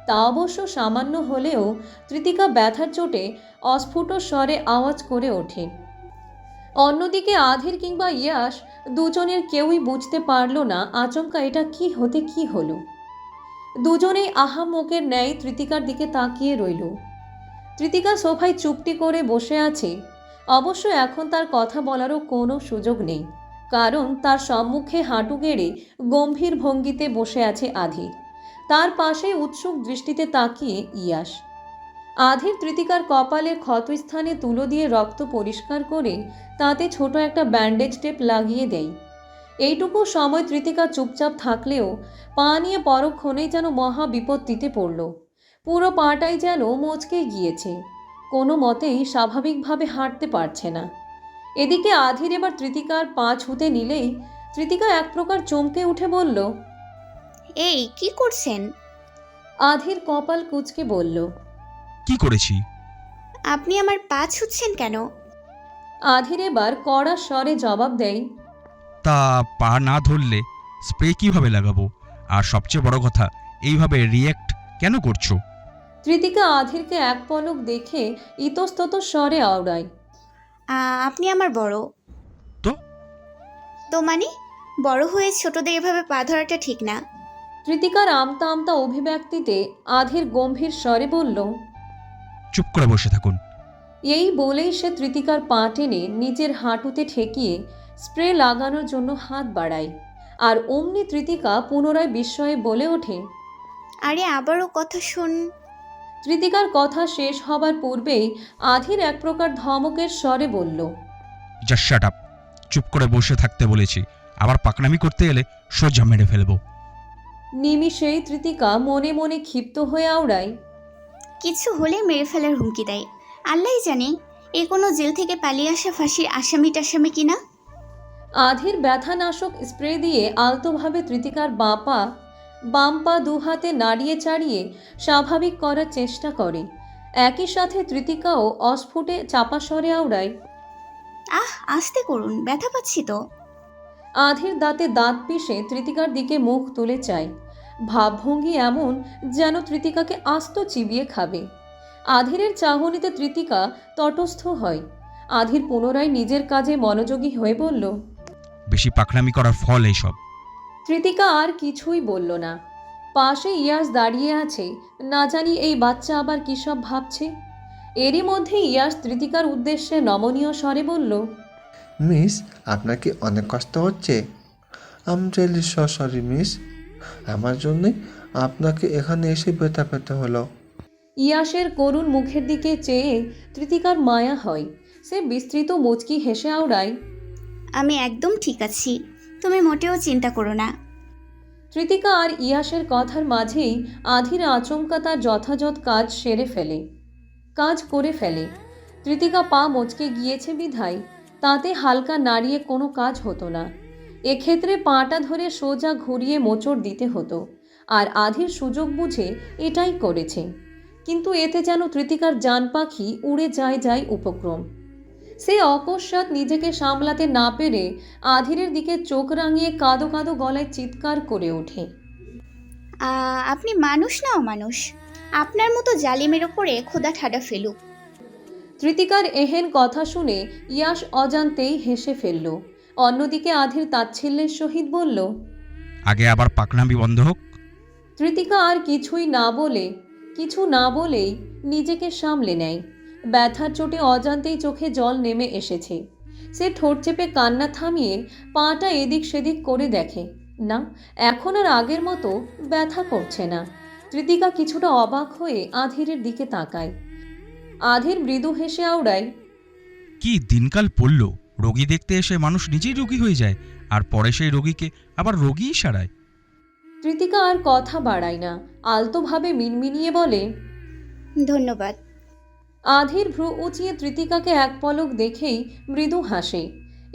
তা অবশ্য সামান্য হলেও তৃতিকা ব্যথার চোটে অস্ফুট স্বরে আওয়াজ করে ওঠে। অন্যদিকে আধির কিংবা ইয়াস দুজনের কেউই বুঝতে পারল না আচমকা এটা কি হতে কি হলো। দুজনেই আহাম্মকের ন্যায় তৃতিকার দিকে তাকিয়ে রইল। তৃতিকা সোফায় চুপটি করে বসে আছে। অবশ্য এখন তার কথা বলারও কোনো সুযোগ নেই, কারণ তার সম্মুখে হাঁটু গেড়ে গম্ভীর ভঙ্গিতে বসে আছে আধির। তার পাশে উৎসুক দৃষ্টিতে তাকিয়ে ইয়াস। আধির তৃতিকার কপালের ক্ষতস্থানে তুলো দিয়ে রক্ত পরিষ্কার করে তাতে ছোট একটা ব্যান্ডেজ টেপ লাগিয়ে দেয়। এইটুকু সময় তৃতিকা চুপচাপ থাকলেও পা নিয়ে পরক্ষণেই যেন মহা বিপত্তিতে পড়ল। পুরো পাটাই যেন মচকে গিয়েছে। কোনো মতেই স্বাভাবিকভাবে হাঁটতে পারছে না। এদিকে আধির এবার তৃতিকার পা ছুঁতে নিলেই তৃতিকা এক প্রকার চমকে উঠে বলল। এই কি করছেন? আধির কপাল কুঁচকে বলল। কি করেছি? আপনি আমার পা ছুঁচ্ছেন কেন? আধির এবার কড়া স্বরে জবাব দেয়। তা পা না ধরলে স্প্রে কিভাবে লাগাবো? আর সবচেয়ে বড় কথা, এইভাবে রিয়্যাক্ট কেন করছো? তৃতিকা আধিরকে এক পলক দেখে ইতস্তত স্বরে আওড়ায়। আপনি আমার বড়। তো তো মানে বড় হয়ে ছোটদের এভাবে পা ধরাটা ঠিক না। তৃতিকার আমতা আমতা অভিব্যক্তিতে আধির গম্ভীর স্বরে বলল। চুপ করে বসে থাকুন। এই বলেই সে তৃতিকার পা টেনে নিজের হাঁটুতে ঠেকিয়ে স্প্রে লাগানোর জন্য হাত বাড়ায়। আর অমনি তৃতিকা পুনরায় বিস্ময়ে বলে ওঠে। আরে আবারও কথা শুন। তৃতিকার কথা শেষ হবার পূর্বেই আধির এক প্রকার ধমকের স্বরে বলল। Just shut up. চুপ করে বসে থাকতে বলেছি। আবার পাকনামি করতে এলে সোজা মেরে ফেলবো। নিমিষেই তৃতিকা মনে মনে ক্ষিপ্ত হয়ে আওড়ায়। কিছু হলে মেরে ফেলার হুমকি দেয়। আল্লাহই জানে এ কোনো জেল থেকে পালিয়ে আসা ফাঁসির আসামি টাসামি কিনা। আধির ব্যথানাশক স্প্রে দিয়ে আলতোভাবে তৃতিকার বাম পা দু হাতে নাড়িয়ে চাড়িয়ে স্বাভাবিক করার চেষ্টা করে। একই সাথে তৃতিকাও অস্ফুটে চাপা স্বরে আওড়ায়। আস্তে করুন, ব্যথা পাচ্ছি তো। আধির দাঁতে দাঁত পিষে তৃতিকার দিকে মুখ তুলে চায়। ভাবভঙ্গি এমন যেন তৃতিকাকে আস্ত চিবিয়ে খাবে। আধিরের চাহনিতে তৃতিকা তটস্থ হয়। আধির পুনরায় নিজের কাজে মনোযোগী হয়ে বলল। বেশি পাকনামি করার ফল এইসব। তৃতিকা আর কিছুই বলল না। পাশে ইয়াস দাঁড়িয়ে আছে। না জানি এই বাচ্চা আবার কী সব ভাবছে। এরই মধ্যে ইয়াস তৃতিকার উদ্দেশ্যে নমনীয় স্বরে বলল। মিস, আপনার কি অনেক কষ্ট হচ্ছে? আম রিয়েলি সরি মিস, আমার জন্যই আপনাকে এখানে এসে ব্যথা পেতে হলো। ইয়াসের করুণ মুখের দিকে চেয়ে তৃতিকার মায়া হয়। সে বিস্তৃত মুচকি হেসে আওড়ায়। আমি একদম ঠিক আছি, তুমি মোটেও চিন্তা করো না। তৃতিকা আর ইয়াসের কথার মাঝেই আধির আচমকা তার যথাযথ কাজ করে ফেলে। তৃতিকা পা মচকে গিয়েছে বিধায় তাতে হালকা নাড়িয়ে কোনো কাজ হতো না। এক্ষেত্রে পাটা ধরে সোজা ঘুরিয়ে মোচড় দিতে হতো। আর আধির সুযোগ বুঝে এটাই করেছে। কিন্তু এতে যেন তৃতিকার জান পাখি উড়ে যায় উপক্রম। সে অকস্মাৎ নিজেকে সামলাতে না পেরে আধিরের দিকে চোখ রাঙিয়ে কাঁদো কাঁদো গলায় চিৎকার করে ওঠে। আপনি মানুষ না অমানুষ, আপনার মতো জালিমের ওপরে খোদা ঠাডা ফেলুক। তৃতিকার এহেন কথা শুনে ইয়াস অজান্তেই হেসে ফেলল। অন্যদিকে আধির তাচ্ছিল্যের সহিত বলল। আগে আবার পাকনামি বন্ধ হোক। তৃতিকা আর কিছু না বলেই নিজেকে সামলে নেয়। ব্যথার চোটে অজান্তেই চোখে জল নেমে এসেছে। সে ঠোঁট চেপে কান্না থামিয়ে পাটা এদিক সেদিক করে দেখে। না, এখন আর আগের মতো ব্যথা করছে না। তৃতিকা কিছুটা অবাক হয়ে আধিরের দিকে তাকায়। আধির মৃদু হেসে আওড়ায়। কি দিনকাল পড়ল! রোগী দেখতে এসে মানুষ নিজেই রোগী হয়ে যায়, আর পরে সেই রোগীকে আবার রোগীই সারায়। তৃতিকা আর কথা বাড়ায় না, আলতোভাবে মিনমিনিয়ে বলে। ধন্যবাদ। আধির ভ্রু উঁচিয়ে তৃতিকাকে এক পলক দেখেই মৃদু হাসে।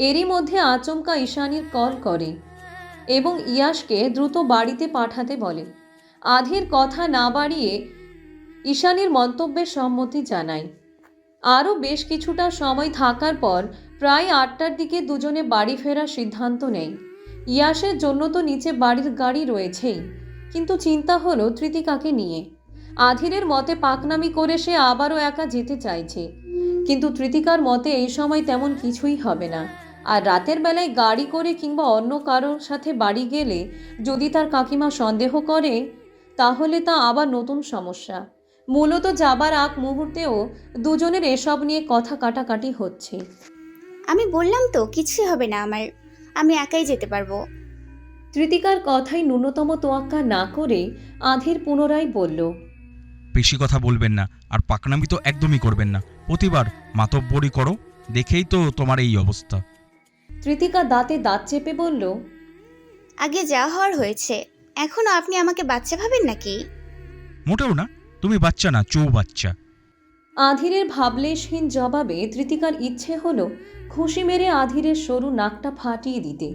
এরই মধ্যে আচমকা ঈশানীর কল করে এবং ইয়াসকে দ্রুত বাড়িতে পাঠাতে বলে। আধির কথা না বাড়িয়ে ঈশানীর মন্তব্যের সম্মতি জানায়। আরও বেশ কিছুটা সময় থাকার পর প্রায় 8টার দিকে দুজনে বাড়ি ফেরার সিদ্ধান্ত নেয়। ইয়াসের জন্য তো নিচে বাড়ির গাড়ি রয়েছেই, কিন্তু চিন্তা হলো তৃতিকাকে নিয়ে। আধিরের মতে পাকনামি করে সে আবারও একা যেতে চাইছে, কিন্তু তৃতিকার মতে এই সময় তেমন কিছুই হবে না। আর রাতের বেলায় গাড়ি করে কিংবা অন্য কারোর সাথে বাড়ি গেলে যদি তার কাকিমা সন্দেহ করে, তাহলে তা আবার নতুন সমস্যা। মূলত যাবার আগ মুহূর্তেও দুজনের এসব নিয়ে কথা কাটাকাটি হচ্ছে। আমি বললাম তো কিছুই হবে না আমার, আমি একাই যেতে পারবো। তৃতিকার কথাই ন্যূনতম তোয়াক্কা না করে আধির পুনরায় বলল। বেশি কথা বলবেন না, আর পাকনামি তো একদমই করবেন না। প্রতিবার মাতব্বরি করো, দেখেই তো তোমার এই অবস্থা। তৃতিকা দাঁতে দাঁত চেপে বলল। আগে যা হওয়ার হয়েছে, এখনো আপনি আমাকে বাচ্চা ভাবেন নাকি? মোটেও না, তুমি বাচ্চা না, চৌ বাচ্চা। আধিরের ভাবলেশহীন জবাবে তৃতিকার ইচ্ছে হলো খুশি মেরে আধিরের সরু নাকটা ফাটিয়ে দিতে।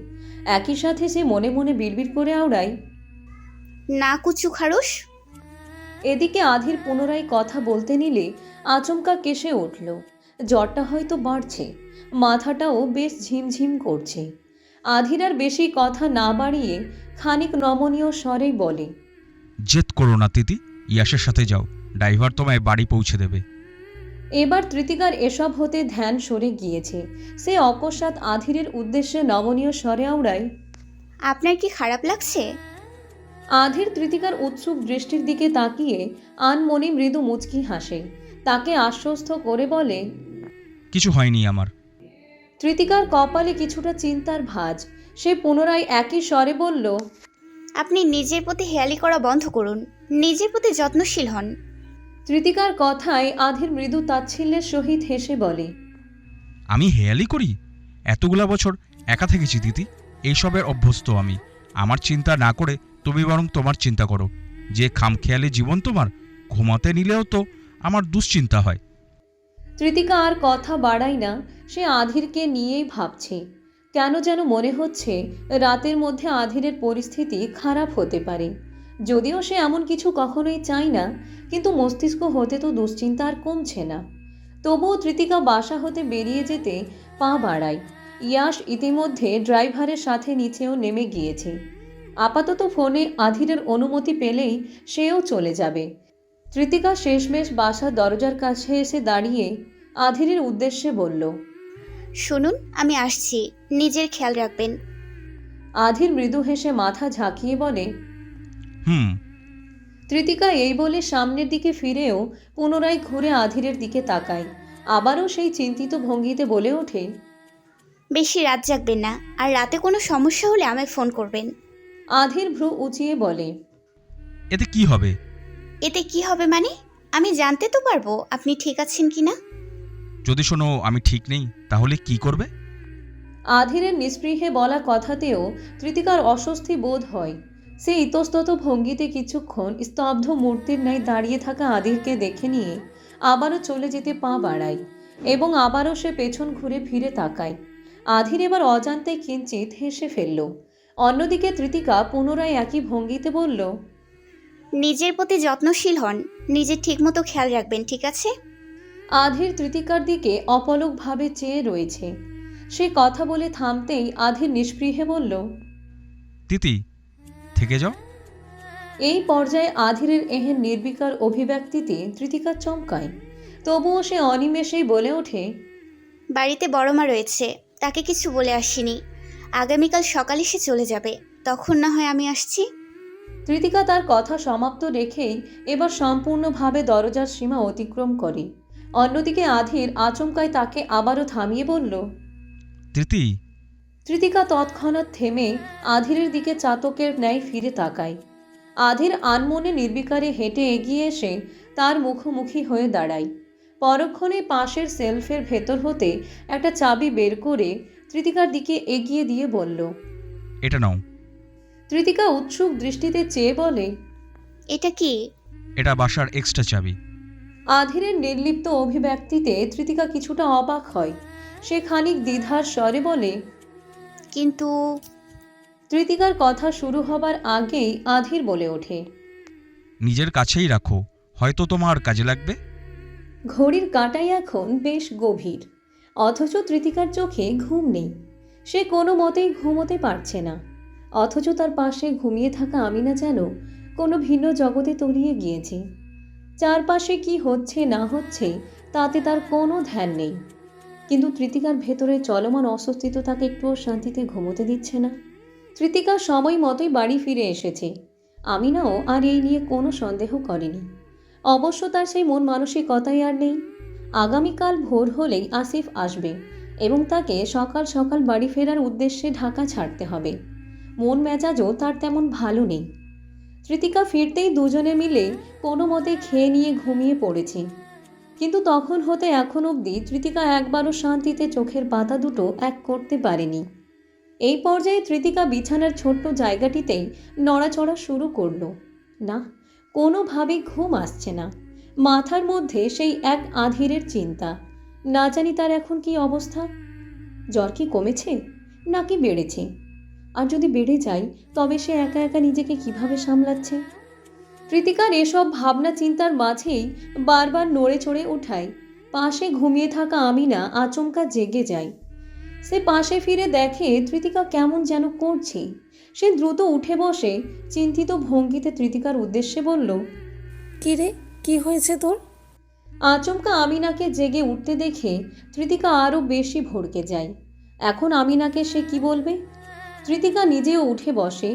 একই সাথে সে মনে মনে বিড়বিড় করে আওড়ায়, না কুচু খারুস। এদিকে আধির পুনরায় কথা বলতে নিলে আচমকা কেসে উঠল। জ্বরটা হয়তো বাড়ছে, মাথাটাও বেশ ঝিমঝিম করছে। আধির আর বেশি কথা না বাড়িয়ে খানিক নমনীয় স্বরেই বলে, জেদ করো না তিতি, ইয়াসের সাথে যাও, ড্রাইভার তোমায় বাড়ি পৌঁছে দেবে। এবার তৃতিকার এসব হতে ধ্যান সরে গিয়েছে। সে অকস্মাৎ আধিরের উদ্দেশ্যে নমনীয় স্বরে আওড়ায়, আপনার কি খারাপ লাগছে? আধির তৃতিকার উৎসুক দৃষ্টির দিকে তাকিয়ে আনমনে মৃদু মুচকি হাসে। তাকে আশ্বস্ত করে বলে, কিছু হয়নি আমার। তৃতিকার কপালে কিছুটা চিন্তার ভাঁজ। সে পুনরায় একই স্বরে বলল, আপনি নিজের প্রতি হেয়ালি করা বন্ধ করুন, নিজের প্রতি যত্নশীল হন। তৃতিকার কথায় আধির মৃদু তাচ্ছিল্যের সহিত হেসে বলে, আমি হেয়ালি করি? এতগুলা বছর একা থেকেছি দিদি, এইসবের অভ্যস্ত আমি। আমার চিন্তা না করে তুমি বরং তোমার চিন্তা করো। যে খামখেয়ালি জীবন তোমার, ঘুমাতে নিলেও তো আমার দুশ্চিন্তা হয়। তৃতিকা আর কথা বাড়ায় না। সে আধিরকে নিয়েই ভাবছে। কেন যেন মনে হচ্ছে রাতের মধ্যে আধিরের পরিস্থিতি খারাপ হতে পারে। যদিও সে এমন কিছু কখনোই চায় না, কিন্তু মস্তিষ্ক হতে তো দুশ্চিন্তা আর কমছে না। তবুও তৃতিকা বাসা হতে বেরিয়ে যেতে পা বাড়ায়। ইয়াশ ইতিমধ্যে ড্রাইভারের সাথে নিচেও নেমে গিয়েছে। আপাতত ফোনে আধিরের অনুমতি পেলেই সেও চলে যাবে। তৃতিকা শেষমেশ বাসার দরজার কাছে এসে দাঁড়িয়ে আধিরের উদ্দেশ্যে বলল, শুনুন, আমি আসছি, নিজের খেয়াল রাখবেন। আধির মৃদু হেসে মাথা ঝাঁকিয়ে বলে, হুম। তৃতিকা এই বলে সামনের দিকে ফিরেও পুনরায় ঘুরে আধিরের দিকে তাকায়। আবারও সেই চিন্তিত ভঙ্গিতে বলে ওঠে, বেশি রাত জাগবেন না, আর রাতে কোনো সমস্যা হলে আমায় ফোন করবেন। আধির ভ্রু উঁচিয়ে বলে, এতে কি হবে? এতে কি হবে মানে? আমি জানতে তো পারবো আপনি ঠিক আছেন কিনা। যদি শোনো আমি ঠিক নেই, তাহলে কি করবে? আধিরের নিস্পৃহে বলা কথাতেও তৃতিকার অস্বস্তি বোধ হয়। সে ইতস্তত ভঙ্গিতে কিছুক্ষণ স্তব্ধ মূর্তির ন্যায় দাঁড়িয়ে থাকা আধিরকে দেখে নিয়ে আবারও চলে যেতে পা বাড়ায় এবং আবারও সে পেছন ঘুরে ফিরে তাকায়। আধির এবার অজান্তে কিঞ্চিত হেসে ফেলল। অন্যদিকে তৃতিকা পুনরায় একই ভঙ্গিতে বলল, নিজের প্রতি যত্নশীল হন, নিজের ঠিকমতো খেয়াল রাখবেন, ঠিক আছে? আধির তৃতিকার দিকে অপলকভাবে চেয়ে রয়েছে। সে কথা বলে থামতেই আধির নিস্পৃহে বলল, তিতি, থেকে যাও। এই পর্যায়ে আধিরের এহেন নির্বিকার অভিব্যক্তিতে তৃতিকা চমকায়। তবুও সে অনিমেষেই বলে ওঠে, বাড়িতে বড় মা রয়েছে, তাকে কিছু বলে আসিনি। আগামীকাল সকালে সে চলে যাবে, তখন না হয় আমি আসছি। তৃতিকা তার কথা সমাপ্ত রেখেই এবার সম্পূর্ণভাবে দরজার সীমা অতিক্রম করে। অন্যদিকে আধির আচমকায় তাকে আবারও থামিয়ে বলল, তিতি। তৃতিকা তৎক্ষণাৎ থেমে আধিরের দিকে চাতকের ন্যায় ফিরে তাকায়। আধির আনমনে নির্বিকারে হেঁটে এগিয়ে এসে তার মুখোমুখি হয়ে দাঁড়ায়। পরক্ষণে পাশের সেলফের ভেতর হতে একটা চাবি বের করে তৃতিকার দিকে এগিয়ে দিয়ে বলল, এটা নাও। তৃতিকা উৎসুক দৃষ্টিতে চেয়ে বলে, এটা কি? এটা বাসার এক্সট্রা চাবি। আধিরের নির্লিপ্ত অভিব্যক্তিতে তৃতিকা কিছুটা অবাক হয়। সে খানিক দ্বিধার স্বরে বলে, কিন্তু তৃতিকার কথা শুরু হবার আগেই আধির বলে ওঠে, নিজের কাছেই রাখো, হয়তো তোমার কাজে লাগবে। ঘড়ির কাঁটাই এখন বেশ গভীর, অথচ তৃতিকার চোখে ঘুম নেই। সে কোনো মতেই ঘুমোতে পারছে না। অথচ তার পাশে ঘুমিয়ে থাকা আমিনা যেন কোনো ভিন্ন জগতে তলিয়ে গিয়েছে। চারপাশে কি হচ্ছে না হচ্ছে তাতে তার কোনো ধ্যান নেই। কিন্তু তৃতিকার ভেতরে চলমান অস্বস্তিত্ব তাকে একটুও শান্তিতে ঘুমোতে দিচ্ছে না। তৃতিকা সময় মতোই বাড়ি ফিরে এসেছে। আমিনাও আর এই নিয়ে কোনো সন্দেহ করেনি। অবশ্য তার সেই মন মানসিকতাই আর নেই। আগামীকাল ভোর হলেই আসিফ আসবে এবং তাকে সকাল সকাল বাড়ি ফেরার উদ্দেশ্যে ঢাকা ছাড়তে হবে। মন মেজাজও তার তেমন ভালো নেই। তৃতিকা ফিরতেই দুজনে মিলে কোনো মতে খেয়ে নিয়ে ঘুমিয়ে পড়েছে। কিন্তু তখন হতে এখন অবধি তৃতিকা একবারও শান্তিতে চোখের পাতা দুটো এক করতে পারেনি। এই পর্যায়ে তৃতিকা বিছানার ছোট্ট জায়গাটিতেই নড়াচড়া শুরু করলো। না, কোনোভাবেই ঘুম আসছে না। মাথার মধ্যে সেই এক আধিরের চিন্তা। না জানি তার এখন কি অবস্থা। জ্বর কি কমেছে নাকি বেড়েছে? আর যদি বেড়ে যায় তবে সে একা একা নিজেকে কিভাবে সামলাচ্ছে? কৃতিকার এসব ভাবনা চিন্তার মাঝেই বারবার নড়ে চড়ে ওঠায়। পাশে ঘুমিয়ে থাকা আমিনা আচমকা জেগে যায়। সে পাশে ফিরে দেখে তৃতিকা কেমন যেন করছে। সে দ্রুত উঠে বসে চিন্তিত ভঙ্গিতে তৃতিকার উদ্দেশ্যে বলল, কি রে, কি হয়েছে তোর? আচমকা আমিনাকে জেগে উঠতে দেখে তৃতিকা আরও বেশি ভড়কে যায়। এখন আমিনাকে সে কি বলবে? তৃতিকা নিজেও উঠে বসে,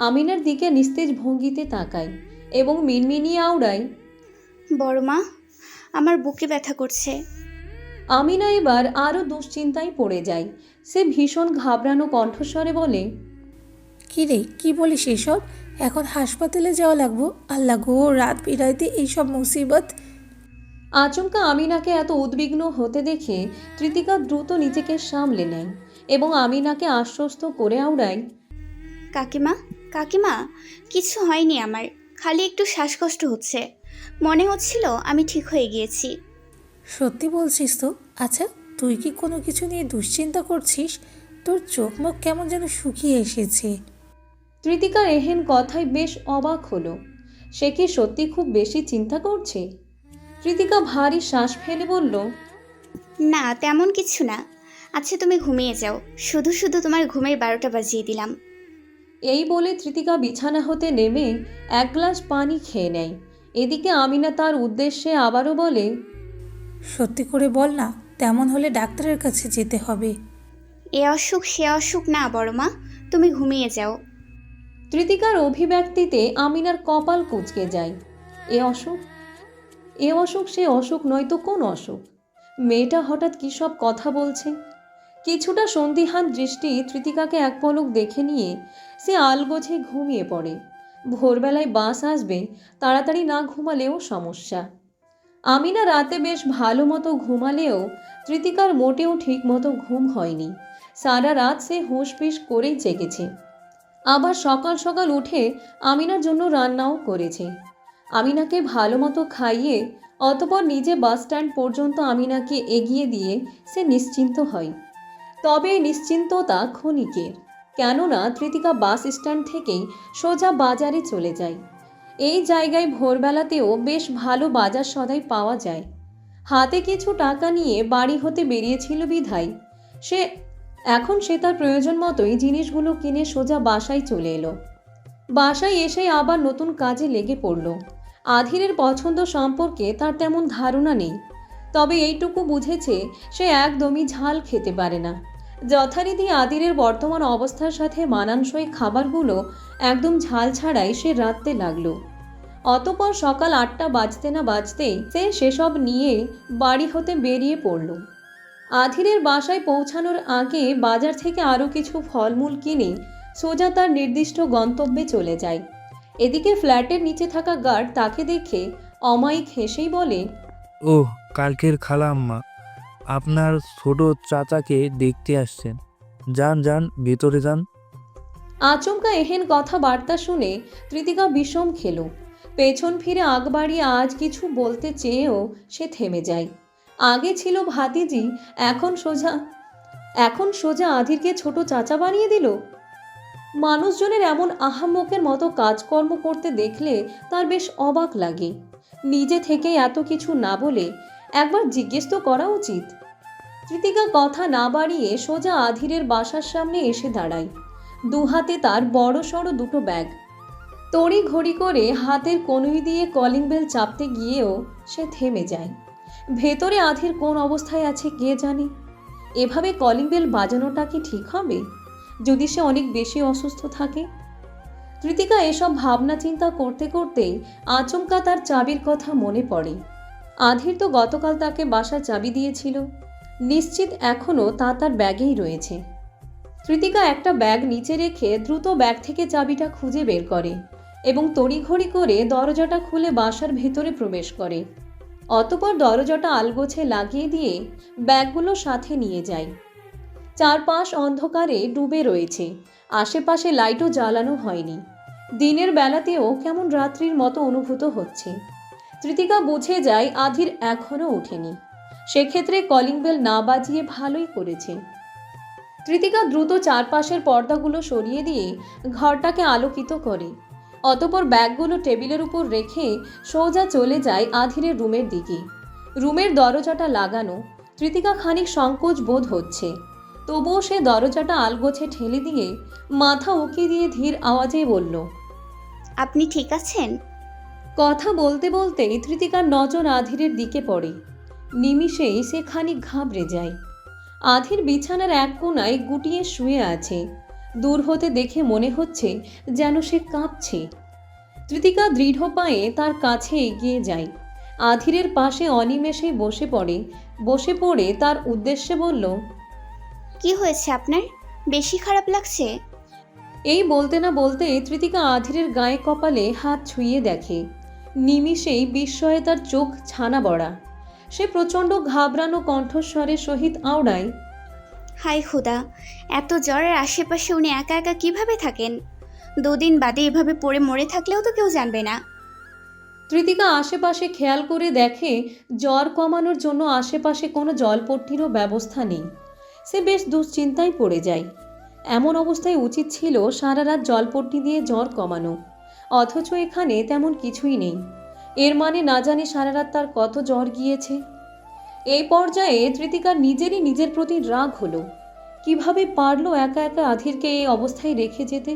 আমিনার দিকে নিস্তেজ ভঙ্গিতে তাকায় এবং মিনমিনিয়ে আওড়ায়, বড় মা, আমার বুকে ব্যথা করছে। আমিনা এবার আরও দুশ্চিন্তায় পড়ে যায়। সে ভীষণ ঘাবড়ানো কণ্ঠস্বরে বলে, কি রে, কি বলিস এসব? এখন হাসপাতালে যাওয়া লাগবো? আল্লাহ গো, রাত বিরাইতে এইসব মুসিবত। আচমকা আমিনাকে এত উদ্বিগ্ন হতে দেখে তৃতিকা দ্রুত নিজেকে সামলে নেয় এবং আমিনাকে আশ্বস্ত করে আওড়ায়, কাকিমা, কাকিমা, কিছু হয়নি আমার, খালি একটু শ্বাসকষ্ট হচ্ছে। মনে হচ্ছিল আমি ঠিক হয়ে গিয়েছি। সত্যি বলছিস তো? আচ্ছা, তুই কি কোনো কিছু নিয়ে দুশ্চিন্তা করছিস? তোর চোখ মুখ কেমন যেন শুকিয়ে এসেছে। তৃতিকার এহেন কথায় বেশ অবাক হলো। সে কি সত্যি খুব বেশি চিন্তা করছে? তৃতিকা ভারী শ্বাস ফেলে বলল, না, তেমন কিছু না। আচ্ছা, তুমি ঘুমিয়ে যাও, শুধু শুধু তোমার ঘুমের 12টা বাজিয়ে দিলাম। এই বলে তৃতিকা বিছানা হতে নেমে এক গ্লাস পানি খেয়ে নেয়। এদিকে আমিনা তার উদ্দেশ্যে আবারও বলে, সত্যি করে বল না, তেমন হলে ডাক্তারের কাছে যেতে হবে। এ অসুখ সে অসুখ না বড় মা, তুমি ঘুমিয়ে যাও। তৃতিকার অভিব্যক্তিতে আমিনার কপাল কুঁচকে যায়। এ অসুখ? এ অসুখ সে অসুখ নয়তো কোন অসুখ? মেয়েটা হঠাৎ কী সব কথা বলছে? কিছুটা সন্দিহান দৃষ্টি তৃতিকাকে এক পলক দেখে নিয়ে সে আলগোছে ঘুমিয়ে পড়ে। ভোরবেলায় বাস আসবে, তাড়াতাড়ি না ঘুমালেও সমস্যা। আমিনা রাতে বেশ ভালো মতো ঘুমালেও তৃতিকার মোটেও ঠিক মতো ঘুম হয়নি। সারা রাত সে হুঁশপিস করেই জেগেছে। আবার সকাল সকাল উঠে আমিনার জন্য রান্নাও করেছে। আমিনাকে ভালো মতো খাইয়ে অতপর নিজে বাস স্ট্যান্ড পর্যন্ত আমিনাকে এগিয়ে দিয়ে সে নিশ্চিন্ত হয়। তবে এই নিশ্চিন্ততা ক্ষণিকের, কেননা তৃতিকা বাস স্ট্যান্ড থেকেই সোজা বাজারে চলে যায়। এই জায়গায় ভোরবেলাতেও বেশ ভালো বাজার সদাই পাওয়া যায়। হাতে কিছু টাকা নিয়ে বাড়ি হতে বেরিয়েছিল বিধায় এখন সে তার প্রয়োজন মতোই জিনিসগুলো কিনে সোজা বাসায় চলে এলো। বাসায় এসে আবার নতুন কাজে লেগে পড়ল। আধিরের পছন্দ সম্পর্কে তার তেমন ধারণা নেই, তবে এইটুকু বুঝেছে সে একদমই ঝাল খেতে পারে না। যথারীতি আদিরের বর্তমান অবস্থার সাথে মানানসই খাবারগুলো একদম ঝাল ছাড়াই সে রাঁধতে লাগলো। অতপর সকাল 8টা বাজতে না বাজতেই সে সেসব নিয়ে বাড়ি হতে বেরিয়ে পড়ল। আধিরের বাসায় পৌঁছানোর আগে বাজার থেকে আরও কিছু ফলমূল কিনে সোজা তার নির্দিষ্ট গন্তব্যে চলে যায়। এদিকে ফ্ল্যাটের নিচে থাকা গার্ড তাকে দেখে অমায়িক হেসেই বলে, ওহ, কালকের খালা আম্মা আপনার ছোট চাচাকে দেখতে আসছেন। যান যান, ভেতরে যান। আচমকা এহেন কথাবার্তা শুনে তৃতিকা বিষম খেল। পেছন ফিরে আগ বাড়িয়ে আজ কিছু বলতে চেয়েও সে থেমে যায়। আগে ছিল ভাতিজি, এখন সোজা আধিরকে ছোট চাচা বানিয়ে দিল। মানুষজনের এমন আহাম্মকের মতো কাজকর্ম করতে দেখলে তার বেশ অবাক লাগে। নিজে থেকে এত কিছু না বলে একবার জিজ্ঞেস তো করা উচিত। তৃতিকা কথা না বাড়িয়ে সোজা আধিরের বাসার সামনে এসে দাঁড়ায়। দুহাতে তার বড় সড়ো দুটো ব্যাগ। তড়ি ঘড়ি করে হাতের কনুই দিয়ে কলিং বেল চাপতে গিয়েও সে থেমে যায়। ভেতরে আধির কোন অবস্থায় আছে কে জানে। এভাবে কলিং বেল বাজানোটা কি ঠিক হবে যদি সে অনেক বেশি অসুস্থ থাকে? তৃতিকা এসব ভাবনা চিন্তা করতে করতেই আচমকা তার চাবির কথা মনে পড়ে। আধির তো গতকাল তাকে বাসার চাবি দিয়েছিল, নিশ্চিত এখনও তা তার ব্যাগেই রয়েছে। তৃতিকা একটা ব্যাগ নিচে রেখে দ্রুত ব্যাগ থেকে চাবিটা খুঁজে বের করে এবং তড়িঘড়ি করে দরজাটা খুলে বাসার ভেতরে প্রবেশ করে। অতপর দরজাটা আলগোছে লাগিয়ে দিয়ে ব্যাগগুলো সাথে নিয়ে যায়। চারপাশ অন্ধকারে ডুবে রয়েছে, আশেপাশে লাইটও জ্বালানো হয়নি। দিনের বেলাতেও কেমন রাত্রির মতো অনুভূত হচ্ছে। তৃতিকা বুঝে যায় আধির এখনও ওঠেনি। সেক্ষেত্রে কলিং বেল না বাজিয়ে ভালোই করেছে। তৃতিকা দ্রুত চারপাশের পর্দাগুলো সরিয়ে দিয়ে ঘরটাকে আলোকিত করে। অতঃপর ব্যাগগুলো টেবিলের উপর রেখে সোজা চলে যায় আধিরের রুমের দিকে। রুমের দরজাটা লাগানো, তৃতিকা খানিক সংকোচ বোধ হচ্ছে, তবুও সে দরজাটা আলগোছে ঠেলে দিয়ে মাথা উঁকি দিয়ে ধীর আওয়াজে বলল, আপনি ঠিক আছেন? কথা বলতে বলতেই তৃতিকার নজর আধিরের দিকে পড়ে। নিমিষেই সে খানিক ঘাবড়ে যায়। আধির বিছানার এক কোণায় গুটিয়ে শুয়ে আছে। দূর হতে দেখে মনে হচ্ছে যেন সে কাঁপছে। তৃতিকা দৃঢ় পায়ে তার কাছে এগিয়ে যায়। আধিরের পাশে অনিমেষেই বসে পড়ে তার উদ্দেশ্যে বলল, কি হয়েছে আপনার? বেশি খারাপ লাগছে? এই বলতে না বলতে তৃতিকা আধিরের গায়ে কপালে হাত ছুঁয়ে দেখে। নিমিষেই বিস্ময়ে তার চোখ ছানা বড়া। সে প্রচণ্ড ঘাবড়ানো কণ্ঠস্বরের সহিত আওড়ায়, হায় খুদা, এত জ্বরের আশেপাশে উনি একা একা কিভাবে থাকেন? 2 দিন বাদে এভাবে পড়ে মরে থাকলেও তো কেউ জানবে না। তৃতিকা আশেপাশে খেয়াল করে দেখে জ্বর কমানোর জন্য আশেপাশে কোনো জলপট্টিরও ব্যবস্থা নেই। সে বেশ দুশ্চিন্তায় পড়ে যায়। এমন অবস্থায় উচিত ছিল সারা রাত জলপট্টি দিয়ে জ্বর কমানো, অথচ এখানে তেমন কিছুই নেই। এর মানে না জানি সারা রাত তার কত জ্বর গিয়েছে। এই পর্যায়ে তৃতিকার নিজের প্রতি রাগ হলো। কিভাবে পারলো একা একা আধিরকে এই অবস্থায় রেখে যেতে?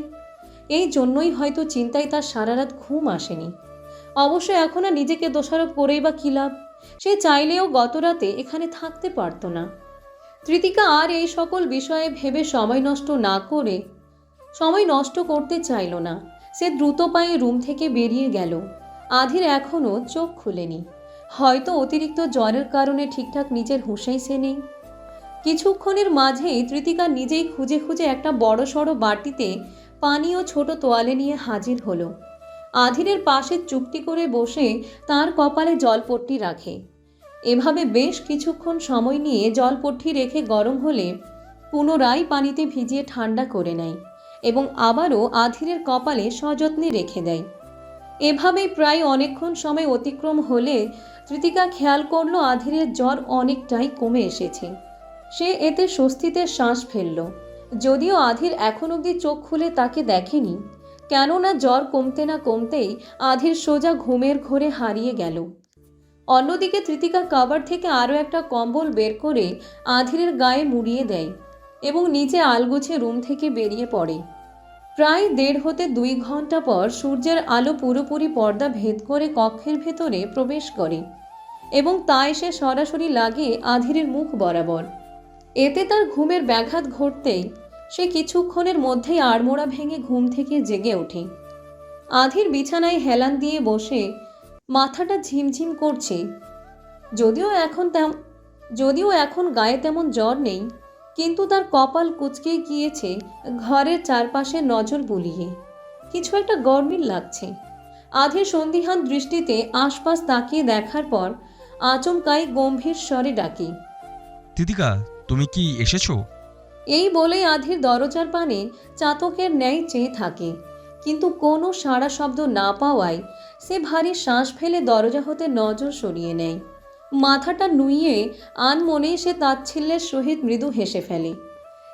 এই জন্যই হয়তো চিন্তায় তার সারা রাত ঘুম আসেনি। অবশ্য এখন আর নিজেকে দোষারোপ করেই বা কী লাভ? সে চাইলেও গত রাতে এখানে থাকতে পারত না। তৃতিকা আর এই সকল বিষয়ে ভেবে সময় নষ্ট করতে চাইল না। সে দ্রুত পায়ে রুম থেকে বেরিয়ে গেল। আধির এখনও চোখ খুলেনি। হয়তো অতিরিক্ত জ্বরের কারণে ঠিকঠাক নিজের হুঁশেই সে নেই। কিছুক্ষণের মাঝেই তৃতিকা নিজেই খুঁজে খুঁজে একটা বড়সড় বাটিতে পানি ও ছোট তোয়ালে নিয়ে হাজির হলো। আধিরের পাশে চুপটি করে বসে তার কপালে জলপট্টি রাখে। এভাবে বেশ কিছুক্ষণ সময় নিয়ে জলপট্টি রেখে গরম হলে পুনরায় পানিতে ভিজিয়ে ঠান্ডা করে নেয় এবং আবারও আধিরের কপালে সযত্নে রেখে দেয়। এভাবেই প্রায় অনেকক্ষণ সময় অতিক্রম হলে তৃতিকা খেয়াল করলো আধিরের জ্বর অনেকটাই কমে এসেছে। সে এতে স্বস্তিতে শ্বাস ফেলল। যদিও আধির এখন অবধি চোখ খুলে তাকে দেখেনি, কেননা জ্বর কমতে না কমতেই আধির সোজা ঘুমের ঘোরে হারিয়ে গেল। অন্যদিকে তৃতিকা কাবার থেকে আরও একটা কম্বল বের করে আধিরের গায়ে মুড়িয়ে দেয় এবং নিচে আলগোছে রুম থেকে বেরিয়ে পড়ে। প্রায় 1.5 হতে 2 ঘন্টা পর সূর্যের আলো পুরোপুরি পর্দা ভেদ করে কক্ষের ভেতরে প্রবেশ করে এবং তা এসে সরাসরি লাগে আধিরের মুখ বরাবর। এতে তার ঘুমের ব্যাঘাত ঘটতেই সে কিছুক্ষণের মধ্যেই আড়মোড়া ভেঙে ঘুম থেকে জেগে ওঠে। আধির বিছানায় হেলান দিয়ে বসে মাথাটা ঝিমঝিম করছে। যদিও এখন গায়ে তেমন জ্বর নেই, কিন্তু তার কপাল কুঁচকে গিয়েছে ঘরের চারপাশে নজর বুলিয়ে। কিছু একটা গরমিল লাগছে। আধির সন্দিহান দৃষ্টিতে আশপাশ তাকিয়ে দেখার পর আচমকাই গম্ভীর স্বরে ডাকে, তিতিকা, তুমি কি এসেছো? এই বলেই আধির দরজার পানে চাতকের ন্যায় চেয়ে থাকে, কিন্তু কোনো সাড়া শব্দ না পাওয়ায় সে ভারী শ্বাস ফেলে দরজা হতে নজর সরিয়ে নেয়। মাথাটা নুইয়ে আনমনেই সে তাচ্ছিল্যের সহিত মৃদু হেসে ফেলে।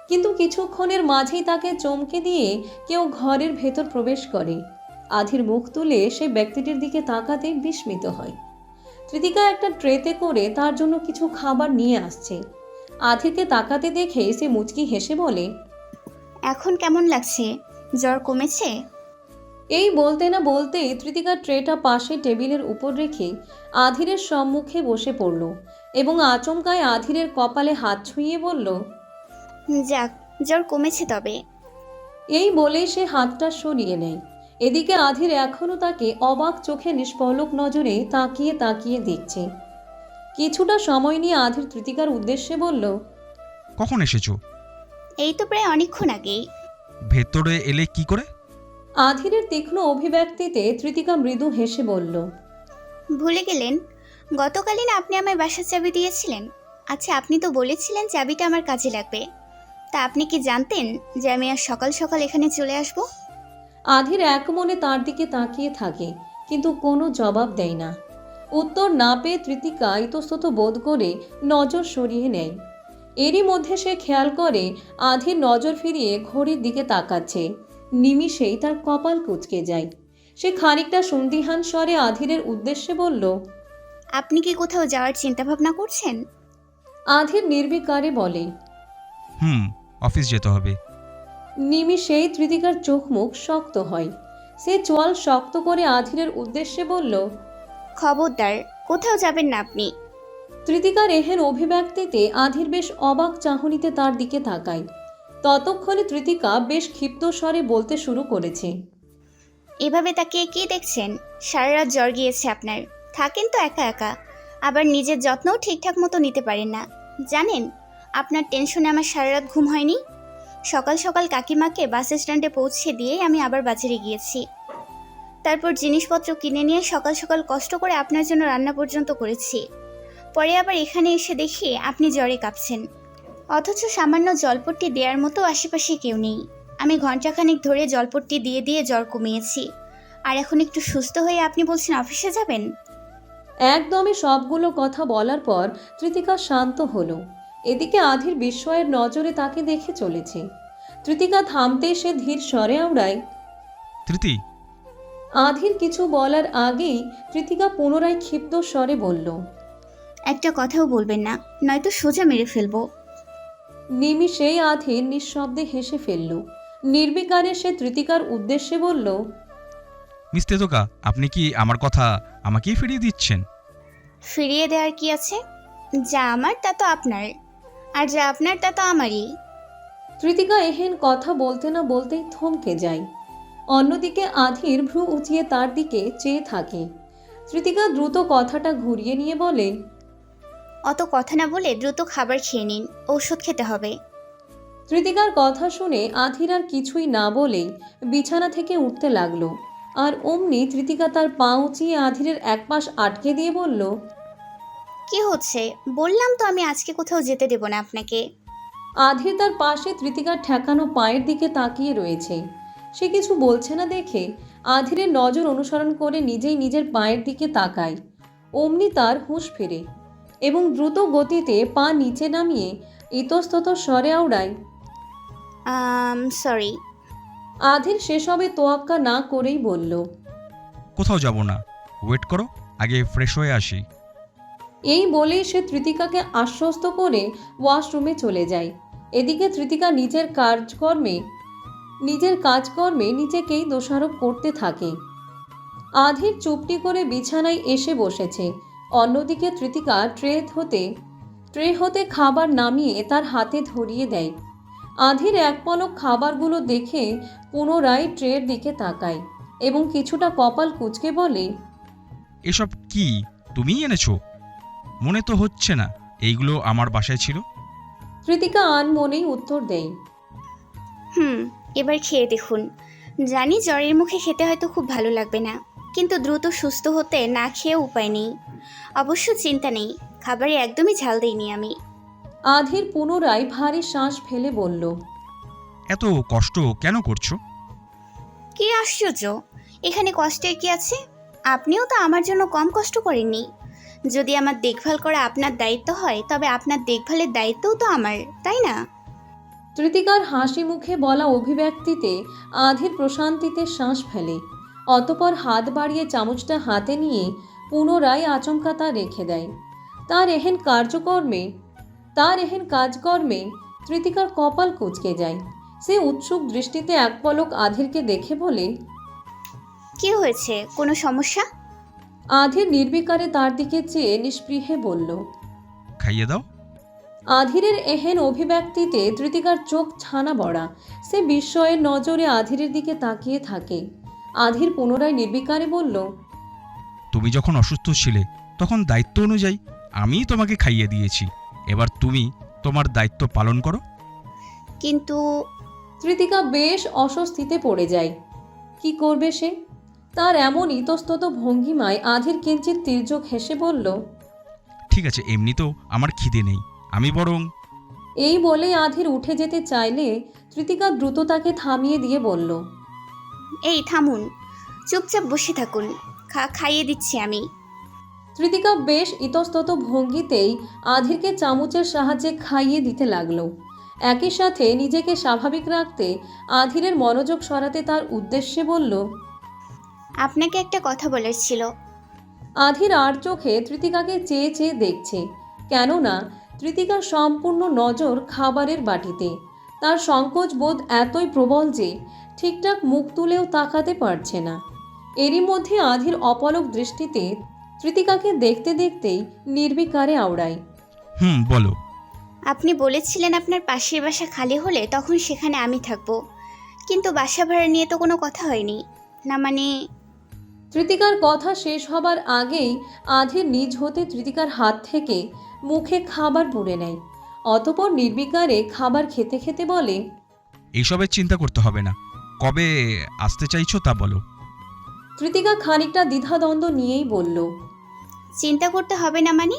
কিন্তু কিছুক্ষণের মাঝেই তাকে চমকে দিয়ে কেউ ঘরের ভেতর প্রবেশ করে। আধির মুখ তুলে সে ব্যক্তিটির দিকে তাকাতে বিস্মিত হয়। তৃতিকা একটা ট্রেতে করে তার জন্য কিছু খাবার নিয়ে আসছে। আধিরকে তাকাতে দেখে সে মুচকি হেসে বলে, এখন কেমন লাগছে? জ্বর কমেছে? এই বলতে না বলতেই তৃতিকা ট্রেটা পাশে টেবিলের উপর রেখে আধিরের সম্মুখে বসে পড়ল এবং আচমকায় আধিরের কপালে হাত ছুঁয়ে বলল, যাক, জ্বর কমেছে তবে। এই বলেই সে হাতটা সরিয়ে নেয়। এদিকে আধির এখনও তাকে অবাক চোখে নিষ্পলক নজরে তাকিয়ে তাকিয়ে দেখছে। কিছুটা সময় নিয়ে আধির তৃতিকার উদ্দেশ্যে বলল, কখন এসেছো? এই তো প্রায় অনেকক্ষণ আগেই। ভেতরে এলে কি করে? আধিরের তীক্ষ্ণ অভিব্যক্তিতে তৃতিকা মৃদু হেসে বলল, ভুলে গেলেন? গতকালই না আপনি আমায় বাসার চাবি দিয়েছিলেন? আচ্ছা, আপনি তো বলেছিলেন চাবিটা আমার কাজে লাগবে। তা আপনি কি জানতেন যে আমি আজ সকাল সকাল এখানে চলে আসব? আধির এক মনে তার দিকে তাকিয়ে থাকে, কিন্তু কোনো জবাব দেয় না। উত্তর না পেয়ে তৃতিকা ইতস্তত বোধ করে নজর সরিয়ে নেয়। এরই মধ্যে সে খেয়াল করে আধির নজর ফিরিয়ে ঘড়ির দিকে তাকাচ্ছে। নিমিষেই তার কপাল কুঁচকে যায়। সে খানিকটা সন্দিহান স্বরে আধিরের উদ্দেশ্যে বলল, আপনি কি কোথাও যাওয়ার চিন্তা ভাবনা করছেন? আধির নির্বিকারে বলে। অফিস যেতে হবে। নিমিষেই তৃতিকার চোখ মুখ শক্ত হয়। সে চোয়াল শক্ত করে আধিরের উদ্দেশ্যে বলল, খবরদার, কোথাও যাবেন না আপনি। তৃতিকার এহেন অভিব্যক্তিতে আধির বেশ অবাক চাহনিতে তার দিকে তাকায়। ততক্ষণে তৃতিকা বেশ ক্ষিপ্ত স্বরে বলতে শুরু করেছে, এভাবে তাকিয়ে কি দেখছেন? সারা রাত জ্বর গিয়েছে আপনার, থাকেন তো একা একা, আবার নিজের যত্নও ঠিকঠাক মতো নিতে পারেন না। জানেন, আপনার টেনশনে আমার সারা রাত ঘুম হয়নি। সকাল সকাল কাকিমাকে বাস স্ট্যান্ডে পৌঁছে দিয়ে আমি আবার বাজারে গিয়েছি। তারপর জিনিসপত্র কিনে নিয়ে সকাল সকাল কষ্ট করে আপনার জন্য রান্না পর্যন্ত করেছি। পরে আবার এখানে এসে দেখি আপনি জ্বরে কাঁপছেন, অথচ সামান্য জলপট্টি দেওয়ার মতো আশেপাশে কেউ নেই। আমি ঘন্টাখানেক ধরে জলপট্টি দিয়ে দিয়ে জ্বর কমিয়েছি, আর এখন একটু সুস্থ হয়ে আপনি বলছেন অফিসে যাবেন? একদমই সবগুলো কথা বলার পর তৃতিকা শান্ত হলো। এদিকে আধির বিস্ময়ের নজরে তাকে দেখে চলেছে। তৃতিকা থামতেই সে ধীর স্বরে আওড়ায়, তৃতি। আধির কিছু বলার আগেই তৃতিকা পুনরায় ক্ষিপ্ত স্বরে বলল, একটা কথাও বলবেন না, নয়তো সোজা মেরে ফেলবো। নিমিষেই আধির নিঃশব্দে হেসে ফেলল। নির্বিকারে সে তৃতিকার উদ্দেশ্যে বলল, মিস তেতকা, আপনি কি আমার কথা আমাকেই ফিরিয়ে দিচ্ছেন? ফিরিয়ে দেওয়ার কি আছে? যা আমার তা তো আপনার, আর যা আপনার তা তো আমারই। তৃতিকা এহেন কথা বলতে না বলতেই থমকে যায়। অন্যদিকে আধির ভ্রু উঁচিয়ে তার দিকে চেয়ে থাকে। তৃতিকা দ্রুত কথাটা ঘুরিয়ে নিয়ে বলে, অত কথা না বলে দ্রুত খাবার খেয়ে নিন, ঔষধ খেতে হবে। তৃতিকার কথা শুনে আধির আর কিছুই না বলেই বিছানা থেকে উঠতে লাগলো। আর অমনি তৃতিকা তার পা উঁচিয়ে আধিরের এক পাশ আটকে দিয়ে বলল, কি হচ্ছে? বললাম তো আমি আজকে কোথাও যেতে দেব না আপনাকে। আধির তার পাশে তৃতিকার ঠেকানো পায়ের দিকে তাকিয়ে রয়েছে। সে কিছু বলছে না দেখে আধিরের নজর অনুসরণ করে নিজেই নিজের পায়ের দিকে তাকায়। অমনি তার হুঁশ ফেরে এবং দ্রুত গতিতে পা নিচে নামিয়ে ইতস্তত স্বরে আওড়ায়, সরি। আধির সেসবে তোয়াক্কা না করেই বলল, কোথাও যাব না, ওয়েট করো, আগে ফ্রেশ হয়ে আসি। এই বলেই সে তৃতিকাকে আশ্বস্ত করে ওয়াশরুমে চলে যায়। এদিকে তৃতিকা নিজের কাজকর্মে নিজেকেই দোষারোপ করতে থাকে। আধির চুপটি করে বিছানায় এসে বসেছে। অন্যদিকে তৃতিকা ট্রে হতে খাবার নামিয়ে তার হাতে ধরিয়ে দেয়। আধির এক পলক খাবারগুলো দেখে পুনরায় ট্রের দিকে তাকায় এবং কিছুটা কপাল কুঁচকে বলে, এসব কি তুমিই এনেছো? মনে তো হচ্ছে না এইগুলো আমার বাসায় ছিল। তৃতিকা আনমনেই উত্তর দেয়, এবার খেয়ে দেখুন। জানি জ্বরের মুখে খেতে হয়তো খুব ভালো লাগবে না, কিন্তু দ্রুত সুস্থ হতে না খেয়ে উপায় নেই। অবশ্য চিন্তা নেই, খাবারে একদমই ঝাল দেইনি আমি। আধির পুনরায় ভারী শ্বাস ফেলে বলল, এত কষ্ট কেন করছো? কি আশ্চর্য, এখানে কষ্টের কি আছে? আপনিও তো আমার জন্য কম কষ্ট করেননি। যদি আমার দেখভাল করা আপনার দায়িত্ব হয়, তবে আপনার দেখভালের দায়িত্বও তো আমার, তাই না? তৃতিকার হাসি মুখে বলা অভিব্যক্তিতে আধির প্রশান্তিতে শ্বাস ফেলে। অতপর হাত বাড়িয়ে চামচটা হাতে নিয়ে পুনরায় আচমকা তা রেখে দেয়। তার এহেন কাজকর্মে তৃতিকার কপাল কুঁচকে যায়। সে উৎসুক দৃষ্টিতে এক পলক আধিরকে দেখে বলে, কি হয়েছে? কোনো সমস্যা? আধির নির্বিকারে তার দিকে চেয়ে নিস্পৃহে বলল, খাইয়ে দাও। আধিরের এহেন অভিব্যক্তিতে তৃতিকার চোখ ছানা বড়া। সে বিস্ময়ের নজরে আধিরের দিকে তাকিয়ে থাকে। আধির পুনরায় নির্বিকারে বলল, তুমি যখন অসুস্থ ছিলে তখন দায়িত্ব অনুযায়ী আমিই তোমাকে খাইয়ে দিয়েছি, এবার তুমি তোমার দায়িত্ব পালন করো। কিন্তু তৃতিকা বেশ অস্বস্তিতে পড়ে যায়। কি করবে সে? তার এমন ইতস্তত ভঙ্গিমায় আধির কিঞ্চিত তির্যক হেসে বলল, ঠিক আছে, এমনিতেও আমার খিদে নেই, আমি বরং। এই বলে আধির উঠে যেতে চাইলে তৃতিকা দ্রুত তাকে থামিয়ে দিয়ে বলল, এই থামুন, চুপচাপ বসে থাকুন, খাইয়ে দিচ্ছি আমি। তৃতিকা বেশ ইতস্তত ভঙ্গিতেই আধিরকে চামচের সাহায্যে খাইয়ে দিতে লাগলো। একই সাথে নিজেকে স্বাভাবিক রাখতে আধিরের মনোযোগ সরাতে তার উদ্দেশ্যে বলল, আপনাকে একটা কথা বলার ছিল। আধির আর চোখে তৃতিকাকে চেয়ে চেয়ে দেখছে, কেননা তৃতিকার সম্পূর্ণ নজর খাবারের বাটিতে। তার সংকোচ বোধ এতই প্রবল যে ঠিকঠাক মুখ তুলেও তাকাতে পারছে না। এরই মধ্যে আধির অপলক দৃষ্টিতে তৃতিকাকে দেখতে দেখতেই নির্বিকারে আওড়ায়। বলো। আপনি বলেছিলেন আপনার পাশের বাসা খালি হলে তখন সেখানে আমি থাকবো, কিন্তু বাসা ভাড়া নিয়ে তো কোনো কথা হয়নি না। মানে তৃতিকার কথা শেষ হবার আগেই আধির নিজ হতে তৃতিকার হাত থেকে মুখে খাবার পুড়ে নেয়। অতঃপর নির্বিকারে খাবার খেতে খেতে বলে, এইসবের চিন্তা করতে হবে না, কবে আসতে চাইছো তা বলো। তৃতিকা খানিকটা দ্বিধাদ্বন্দ্ব নিয়েই বলল, চিন্তা করতে হবে না মানে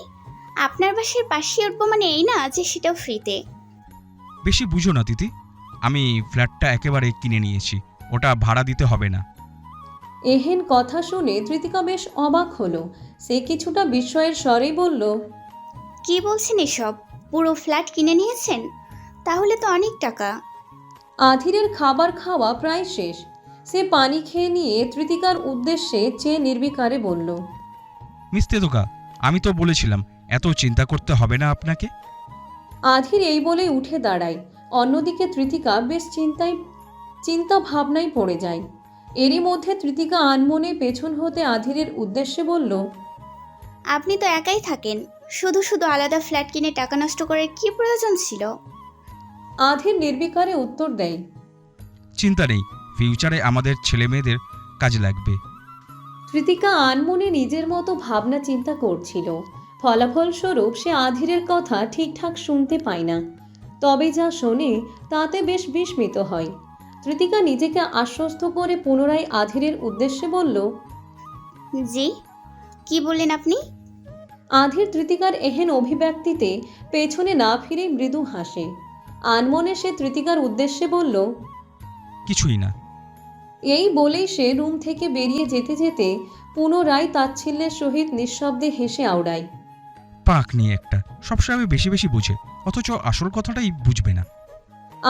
আপনার বাসার পাশে উঠবো মানে এই না যে সেটাও ফ্রিতে। বেশি বুঝো না তিথি, আমি ফ্ল্যাটটা একেবারে কিনে নিয়েছি, ওটা ভাড়া দিতে হবে না। এহেন কথা শুনে তৃতিকা বেশ অবাক হলো। সে কিছুটা বিস্ময়ের স্বরেই বলল, কি বলছেন এসব? পুরো ফ্ল্যাট কিনে নিয়েছেন? তাহলে তো অনেক টাকা। আধিরের খাবার খাওয়া প্রায় শেষ। সে পানি খেয়ে নিয়ে তৃতিকার উদ্দেশ্যে চেয়ে নির্বিকারে বলল, মিস তেতুকা, আমি তো বলেছিলাম এত চিন্তা করতে হবে না আপনাকে। আধির এই বলে উঠে দাঁড়ায়। অন্যদিকে তৃতিকা বেশ চিন্তা ভাবনায় পড়ে যায়। এরই মধ্যে তৃতিকা আনমনে পেছন হতে আধিরের উদ্দেশ্যে বলল, আপনি তো একাই থাকেন, শুধু শুধু আলাদা ফ্ল্যাট কিনে টাকা নষ্ট করার কি প্রয়োজন ছিল? আধির নির্বিকারে উত্তর দেয়, চিন্তা নেই, ফিউচারে আমাদের ছেলে মেয়েদের কাজে লাগবে। তৃতিকা আনমনে নিজের মতো ভাবনা চিন্তা করছিল। ফলাফলস্বরূপ সে আধিরের কথা ঠিকঠাক শুনতে পায় না, তবে যা শোনে তাতে বেশ বিস্মিত হয়। তৃতিকা নিজেকে আশ্বস্ত করে পুনরায় আধিরের উদ্দেশ্যে বলল, জি, কি বললেন আপনি? আধির তৃতিকার এহেন অভিব্যক্তিতে পেছনে না ফিরে মৃদু হাসে। আনমনে সে তৃতিকার উদ্দেশ্যে বলল, কিছুই না। এই বলেই সে রুম থেকে বেরিয়ে যেতে যেতে পুনরায় তাচ্ছিল্যের সহিত নিঃশব্দে হেসে আওড়ায়। পাক নিয়ে একটা, সবসময় বেশি বেশি বুঝে, অথচ আসল কথাটাই বুঝবে না।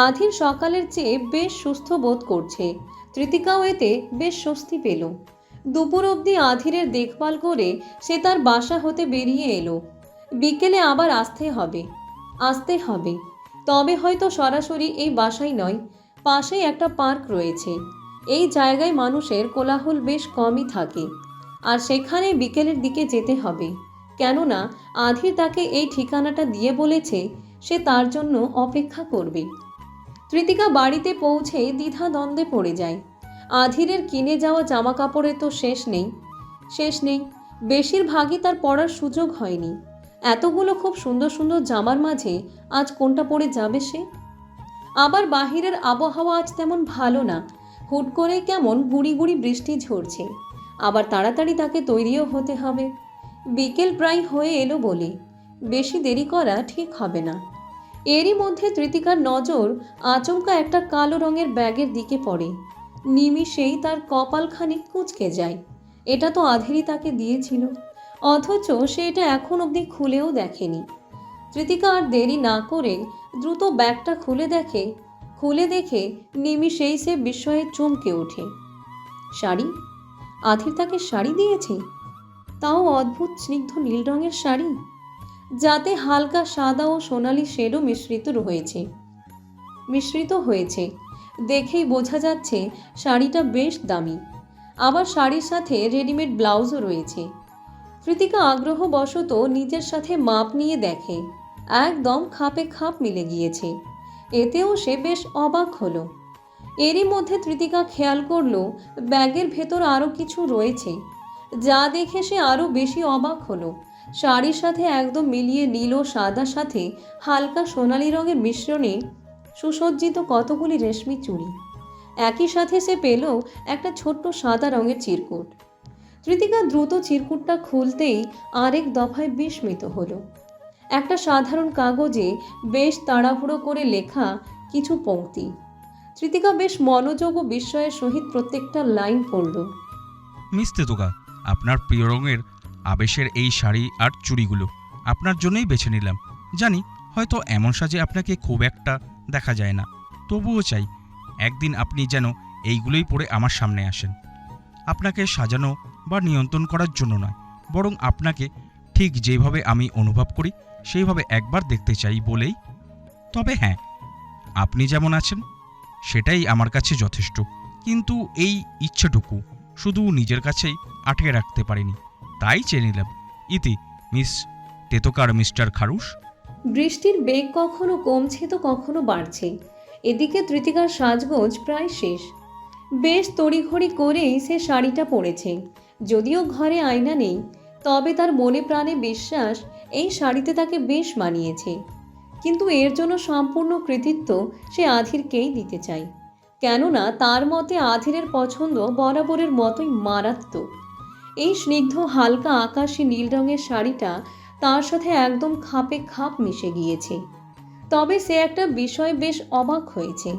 আধির সকালের চেয়ে বেশ সুস্থ বোধ করছে। তৃতিকাও এতে বেশ স্বস্তি পেল। দুপুর অবধি আধিরের দেখভাল করে সে তার বাসা হতে বেরিয়ে এলো। বিকেলে আবার আসতে হবে। তবে হয়তো সরাসরি এই বাসাই নয়, পাশেই একটা পার্ক রয়েছে। এই জায়গায় মানুষের কোলাহল বেশ কমই থাকে, আর সেখানে বিকেলের দিকে যেতে হবে। কেননা আধির তাকে এই ঠিকানাটা দিয়ে বলেছে সে তার জন্য অপেক্ষা করবে। তৃতিকা বাড়িতে পৌঁছে দ্বিধাদ্বন্দ্বে পড়ে যায়। আধিরের কিনে যাওয়া জামা কাপড়ের তো শেষ নেই। বেশিরভাগই তার পরার সুযোগ হয়নি। এতগুলো খুব সুন্দর সুন্দর জামার মাঝে আজ কোনটা পরে যাবে সে? আবার বাহিরের আবহাওয়া আজ তেমন ভালো না, হুট করে কেমন গুঁড়ি গুঁড়ি বৃষ্টি ঝরছে। আবার তাড়াতাড়ি তাকে তৈরিও হতে হবে। বিকেল প্রায় হয়ে এলো বলে বেশি দেরি করা ঠিক হবে না। এরই মধ্যে তৃতিকার নজর আচমকা একটা কালো রঙের ব্যাগের দিকে পড়ে। নিমিষেই তার কপাল খানিক কুঁচকে যায়। এটা তো আধিরই তাকে দিয়েছিল, অথচ সে এটা এখন অবধি খুলেও দেখেনি। তৃতিকা আর দেরি না করে দ্রুত ব্যাগটা খুলে দেখে নিমিষেই সে বিস্ময়ে চমকে ওঠে। শাড়ি! আধির তাকে শাড়ি দিয়েছে, তাও অদ্ভুত স্নিগ্ধ নীল রঙের শাড়ি, যাতে হালকা সাদা ও সোনালি শেডও মিশ্রিত হয়েছে। দেখেই বোঝা যাচ্ছে শাড়িটা বেশ দামি। আবার শাড়ির সাথে রেডিমেড ব্লাউজও রয়েছে। তৃতিকা আগ্রহবশত নিজের সাথে মাপ নিয়ে দেখে, একদম খাপে খাপ মিলে গিয়েছে। এতেও সে বেশ অবাক হলো। এরই মধ্যে তৃতিকা খেয়াল করলো ব্যাগের ভেতর আরও কিছু রয়েছে, যা দেখে সে আরও বেশি অবাক হলো। শাড়ির সাথে একদম মিলিয়ে নীল ও সাদা সাথে হালকা সোনালি রঙের মিশ্রণে সুসজ্জিত কতগুলি রেশমি চুড়ি। একই সাথে সে পেল একটা ছোট্ট সাদা রঙের চিরকুট। তৃতিকা দ্রুত চিরকুটটা খুলতেই আরেক দফায় বিস্মিত হলো। একটা সাধারণ কাগজে বেশ তাড়াহুড়ো করে লেখা কিছু পংক্তি। তৃতিকা বেশ মনোযোগ ও বিস্ময়ের সহিত প্রত্যেকটা লাইন পড়ল। মিস তেতুকা, আপনার প্রিয় রঙের আবেশের এই শাড়ি আর চুড়িগুলো আপনার জন্যই বেছে নিলাম। জানি হয়তো এমন সাজে আপনাকে খুব একটা দেখা যায় না, তবুও চাই একদিন আপনি যেন এইগুলোই পরে আমার সামনে আসেন। আপনাকে সাজানো বা নিয়ন্ত্রণ করার জন্য নয়, বরং আপনাকে ঠিক যেভাবে আমি অনুভব করি সেইভাবে একবার দেখতে চাই বলেই। তবে হ্যাঁ, আপনি যেমন আছেন সেটাই আমার কাছে যথেষ্ট। কিন্তু এই ইচ্ছেটুকু শুধু নিজের কাছেই আটকে রাখতে পারিনি, তাই চেয়ে নিলাম। ইতি, মিস তেতকার মিস্টার খারুশ। বৃষ্টির বেগ কখনো কমছে তো কখনো বাড়ছে। এদিকে তৃতিকার সাজগোজ প্রায় শেষ। বেশ তড়িঘড়ি করেই সে শাড়িটা পরেছে। যদিও ঘরে আয়না নেই, তবে তার মনে প্রাণে বিশ্বাস এই শাড়িতে তাকে বেশ মানিয়েছে। কিন্তু এর জন্য সম্পূর্ণ কৃতিত্ব সে আধিরকেই দিতে চায়। কেননা তার মতে আধিরের পছন্দ বরাবরের মতোই মারাত্মক। এই স্নিগ্ধ হালকা আকাশি নীল রঙের শাড়িটা তার সাথে একদম খাপে খাপ মিশে গিয়েছে। তবে সে একটা বিষয় বেশ অবাক হয়েছে।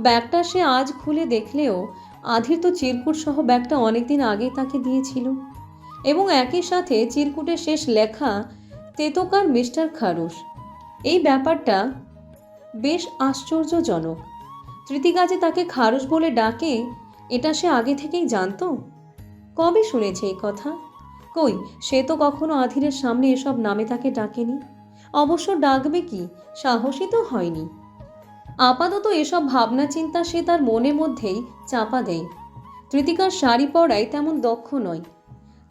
ব্যাগটা সে আজ খুলে দেখলেও আধির তো চিরকুট সহ ব্যাগটা অনেকদিন আগে তাকে দিয়েছিল, এবং একই সাথে চিরকুটের শেষ লেখা তেতকার মিস্টার খারুশ। এই ব্যাপারটা বেশ আশ্চর্যজনক। তৃতিকা যে তাকে খারুশ বলে ডাকে, এটা সে আগে থেকেই জানতো। কবে শুনেছে এই কথা? কই, সে তো কখনো আধিরের সামনে এসব নামে তাকে ডাকেনি। অবশ্য ডাকবে কি, সাহসী তো হয়নি। আপাতত এসব ভাবনা চিন্তা সে তার মনের মধ্যেই চাপা দেয়। তৃতিকার শাড়ি পরায় তেমন দক্ষ নয়,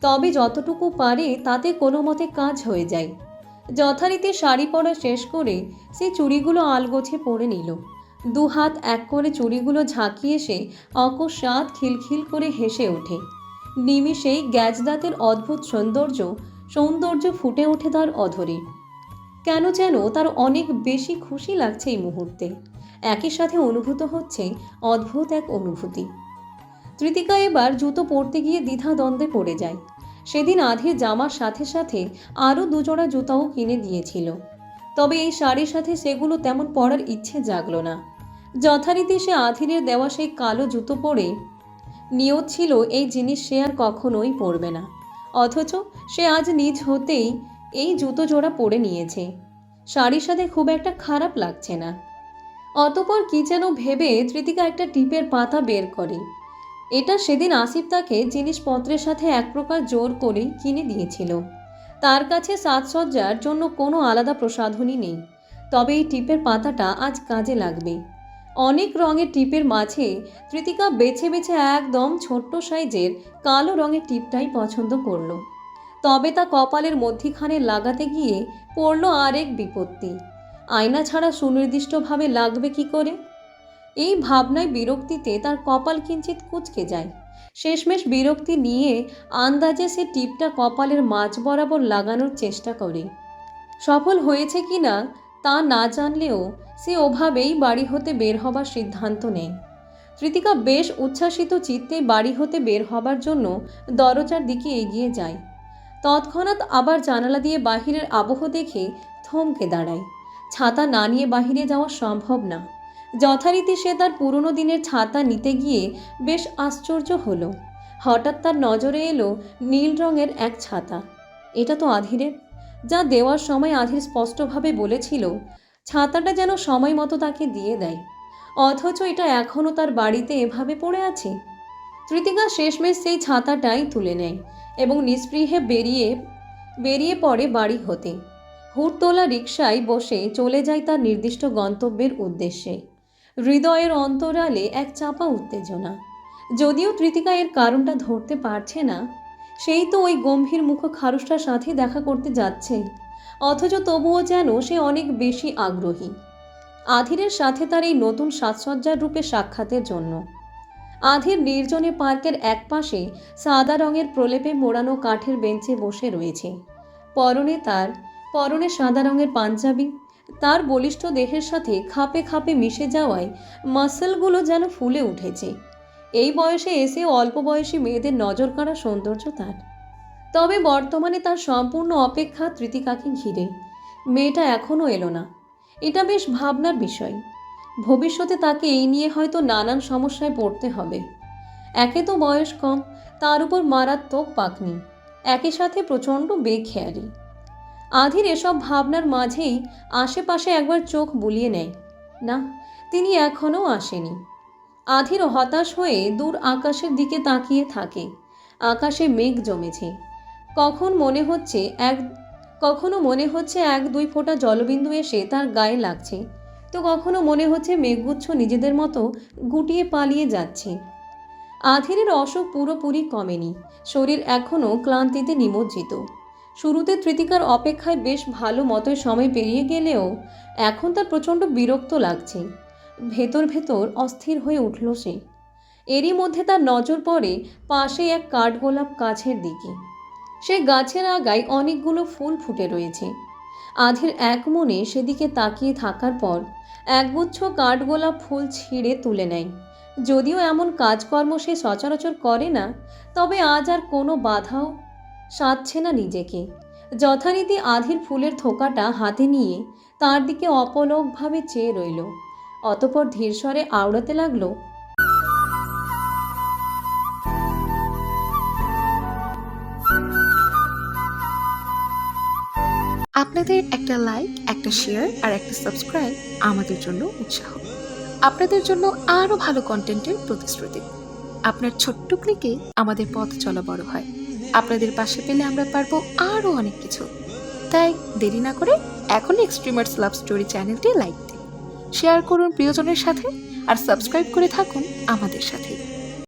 তবে যতটুকু পারে তাতে কোনো মতে কাজ হয়ে যায়। যথারীতি শাড়ি পরা শেষ করে সে চুড়িগুলো আলগোছে পরে নিল। দু হাত এক করে চুড়িগুলো ঝাঁকিয়ে সে অকস্মাৎ খিলখিল করে হেসে ওঠে। নিমিষেই গ্যাজদাতের অদ্ভুত সৌন্দর্য ফুটে ওঠে তার অধরে। কেন যেন তার অনেক বেশি খুশি লাগছে এই মুহূর্তে। একই সাথে অনুভূত হচ্ছে অদ্ভুত এক অনুভূতি। তৃতিকা এবার জুতো পরতে গিয়ে দ্বিধাদ্বন্দ্বে পড়ে যায়। সেদিন আধির জামার সাথে সাথে আরও দুজোড়া জুতাও কিনে দিয়েছিল, তবে এই শাড়ির সাথে সেগুলো তেমন পরার ইচ্ছে জাগলো না। যথারীতি সে আধিরের দেওয়া সেই কালো জুতো পরে নিয়ত ছিল এই জিনিস সে আর কখনোই পরবে না, অথচ সে আজ নিজ হতেই এই জুতো জোড়া পরে নিয়েছে। শাড়ির সাথে খুব একটা খারাপ লাগছে না। অতঃপর কি যেন ভেবে তৃতিকা একটা টিপের পাতা বের করে। এটা সেদিন আসিফ তাকে জিনিসপত্রের সাথে এক প্রকার জোর করেই কিনে দিয়েছিল। তার কাছে সাজসজ্জার জন্য কোনো আলাদা প্রসাধনী নেই, তবে এই টিপের পাতাটা আজ কাজে লাগবে। অনেক রঙের টিপের মাঝে তৃতিকা বেছে বেছে একদম ছোট্ট সাইজের কালো রঙের টিপটাই পছন্দ করলো। তবে তা কপালের মধ্যিখানে লাগাতে গিয়ে পড়ল আরেক বিপত্তি। আয়না ছাড়া সুনির্দিষ্টভাবে লাগবে কি করে? এই ভাবনায় বিরক্তিতে তার কপাল কিঞ্চিত কুঁচকে যায়। শেষমেশ বিরক্তি নিয়ে আন্দাজে সে টিপটা কপালের মাঝ বরাবর লাগানোর চেষ্টা করে। সফল হয়েছে কি না তা না জানলেও সে ওভাবেই বাড়ি হতে বের হবার সিদ্ধান্ত নেয়। তৃতিকা বেশ উচ্ছ্বাসিত চিত্তে বাড়ি হতে বের হবার জন্য দরজার দিকে এগিয়ে যায়। তৎক্ষণাৎ আবার জানালা দিয়ে বাহিরের আবহ দেখে থমকে দাঁড়ায়। ছাতা না নিয়ে বাহিরে যাওয়া সম্ভব না। যথারীতি সে তার পুরনো দিনের ছাতা নিতে গিয়ে বেশ আশ্চর্য হলো। হঠাৎ তার নজরে এলো নীল রঙের এক ছাতা। এটা তো আধিরের, যা দেওয়ার সময় আধির স্পষ্টভাবে বলেছিল ছাতাটা যেন সময় মতো তাকে দিয়ে দেয়, অথচ এটা এখনও তার বাড়িতে এভাবে পড়ে আছে। তৃতিকা শেষমেশ সেই ছাতাটাই তুলে নেয় এবং নিস্পৃহে বেরিয়ে পড়ে বাড়ি হতে। হুড়তোলা রিকশায় বসে চলে যায় তার নির্দিষ্ট গন্তব্যের উদ্দেশ্যে। হৃদয়ের অন্তরালে এক চাপা উত্তেজনা। যদিও তৃতিকা এর কারণটা ধরতে পারছে না, সেই তো ওই গম্ভীর মুখ খারুশটার সাথে দেখা করতে যাচ্ছে, অথচ তবুও যেন সে অনেক বেশি আগ্রহী আধিরের সাথে তার এই নতুন সাজসজ্জার রূপে সাক্ষাতের জন্য। আধির নির্জনে পার্কের একপাশে সাদা রঙের প্রলেপে মোড়ানো কাঠের বেঞ্চে বসে রয়েছে। পরনে সাদা রঙের পাঞ্জাবি। তার বলিষ্ঠ দেহের সাথে খাপে খাপে মিশে যাওয়ায় মাসলগুলো যেন ফুলে উঠেছে। এই বয়সে এসে অল্প বয়সী মেয়েদের নজর কাড়া সৌন্দর্য তার। তবে বর্তমানে তার সম্পূর্ণ অপেক্ষা তৃতিকাকে ঘিরে। মেয়েটা এখনও এলো না, এটা বেশ ভাবনার বিষয়। ভবিষ্যতে তাকে এই নিয়ে হয়তো নানান সমস্যায় পড়তে হবে। একে তো বয়স কম, তার উপর মারাত্মক পাকনি। একই সাথে প্রচণ্ড বেখেয়ালি। আধির এসব ভাবনার মাঝেই আশেপাশে একবার চোখ বুলিয়ে নেয়। না, তিনি এখনও আসেনি। আধির হতাশ হয়ে দূর আকাশের দিকে তাকিয়ে থাকে। আকাশে মেঘ জমেছে। কখনো মনে হচ্ছে এক দুই ফোঁটা জলবিন্দু এসে তার গায়ে লাগছে, তো কখনো মনে হচ্ছে মেঘগুচ্ছ নিজেদের মতো গুটিয়ে পালিয়ে যাচ্ছে। আধিরের অসুখ পুরোপুরি কমেনি, শরীর এখনও ক্লান্তিতে নিমজ্জিত। শুরুতে তৃতিকার অপেক্ষায় বেশ ভালো মতোই সময় পেরিয়ে গেলেও এখন তার প্রচণ্ড বিরক্ত লাগছে। ভেতর ভেতর অস্থির হয়ে উঠল সে। এরই মধ্যে তার নজর পড়ে পাশে এক কাঠগোলাপ গাছের দিকে। সে গাছের আগায় অনেকগুলো ফুল ফুটে রয়েছে। আধির এক মনে সেদিকে তাকিয়ে থাকার পর একগুচ্ছ কাঠগোলাপ ফুল ছিঁড়ে তুলে নেয়। যদিও এমন কাজকর্ম সে সচরাচর করে না, তবে আজ আর কোনো বাধাও সাধছে না নিজেকে। যথারীতি আধির ফুলের থোকাটা হাতে নিয়ে তার দিকে অপলকভাবে চেয়ে রইল। অতঃপর ধীরস্বরে আওড়াতে লাগলো, আপনাদের একটা লাইক, একটা শেয়ার আর একটা সাবস্ক্রাইব আমাদের জন্য উৎসাহ, আপনাদের জন্য আরো ভালো কন্টেন্টের প্রতিশ্রুতি। আপনার ছোট্ট ক্লিকে আমাদের পথ চলা বড় হয়। আপনাদের পাশে পেলে আমরা পারবো আরো অনেক কিছু। তাই দেরি না করে এখনই এক্সট্রিমার্স লাভ স্টোরি চ্যানেলটি লাইক দিন, শেয়ার করুন প্রিয়জনের সাথে আর সাবস্ক্রাইব করে থাকুন আমাদের সাথে।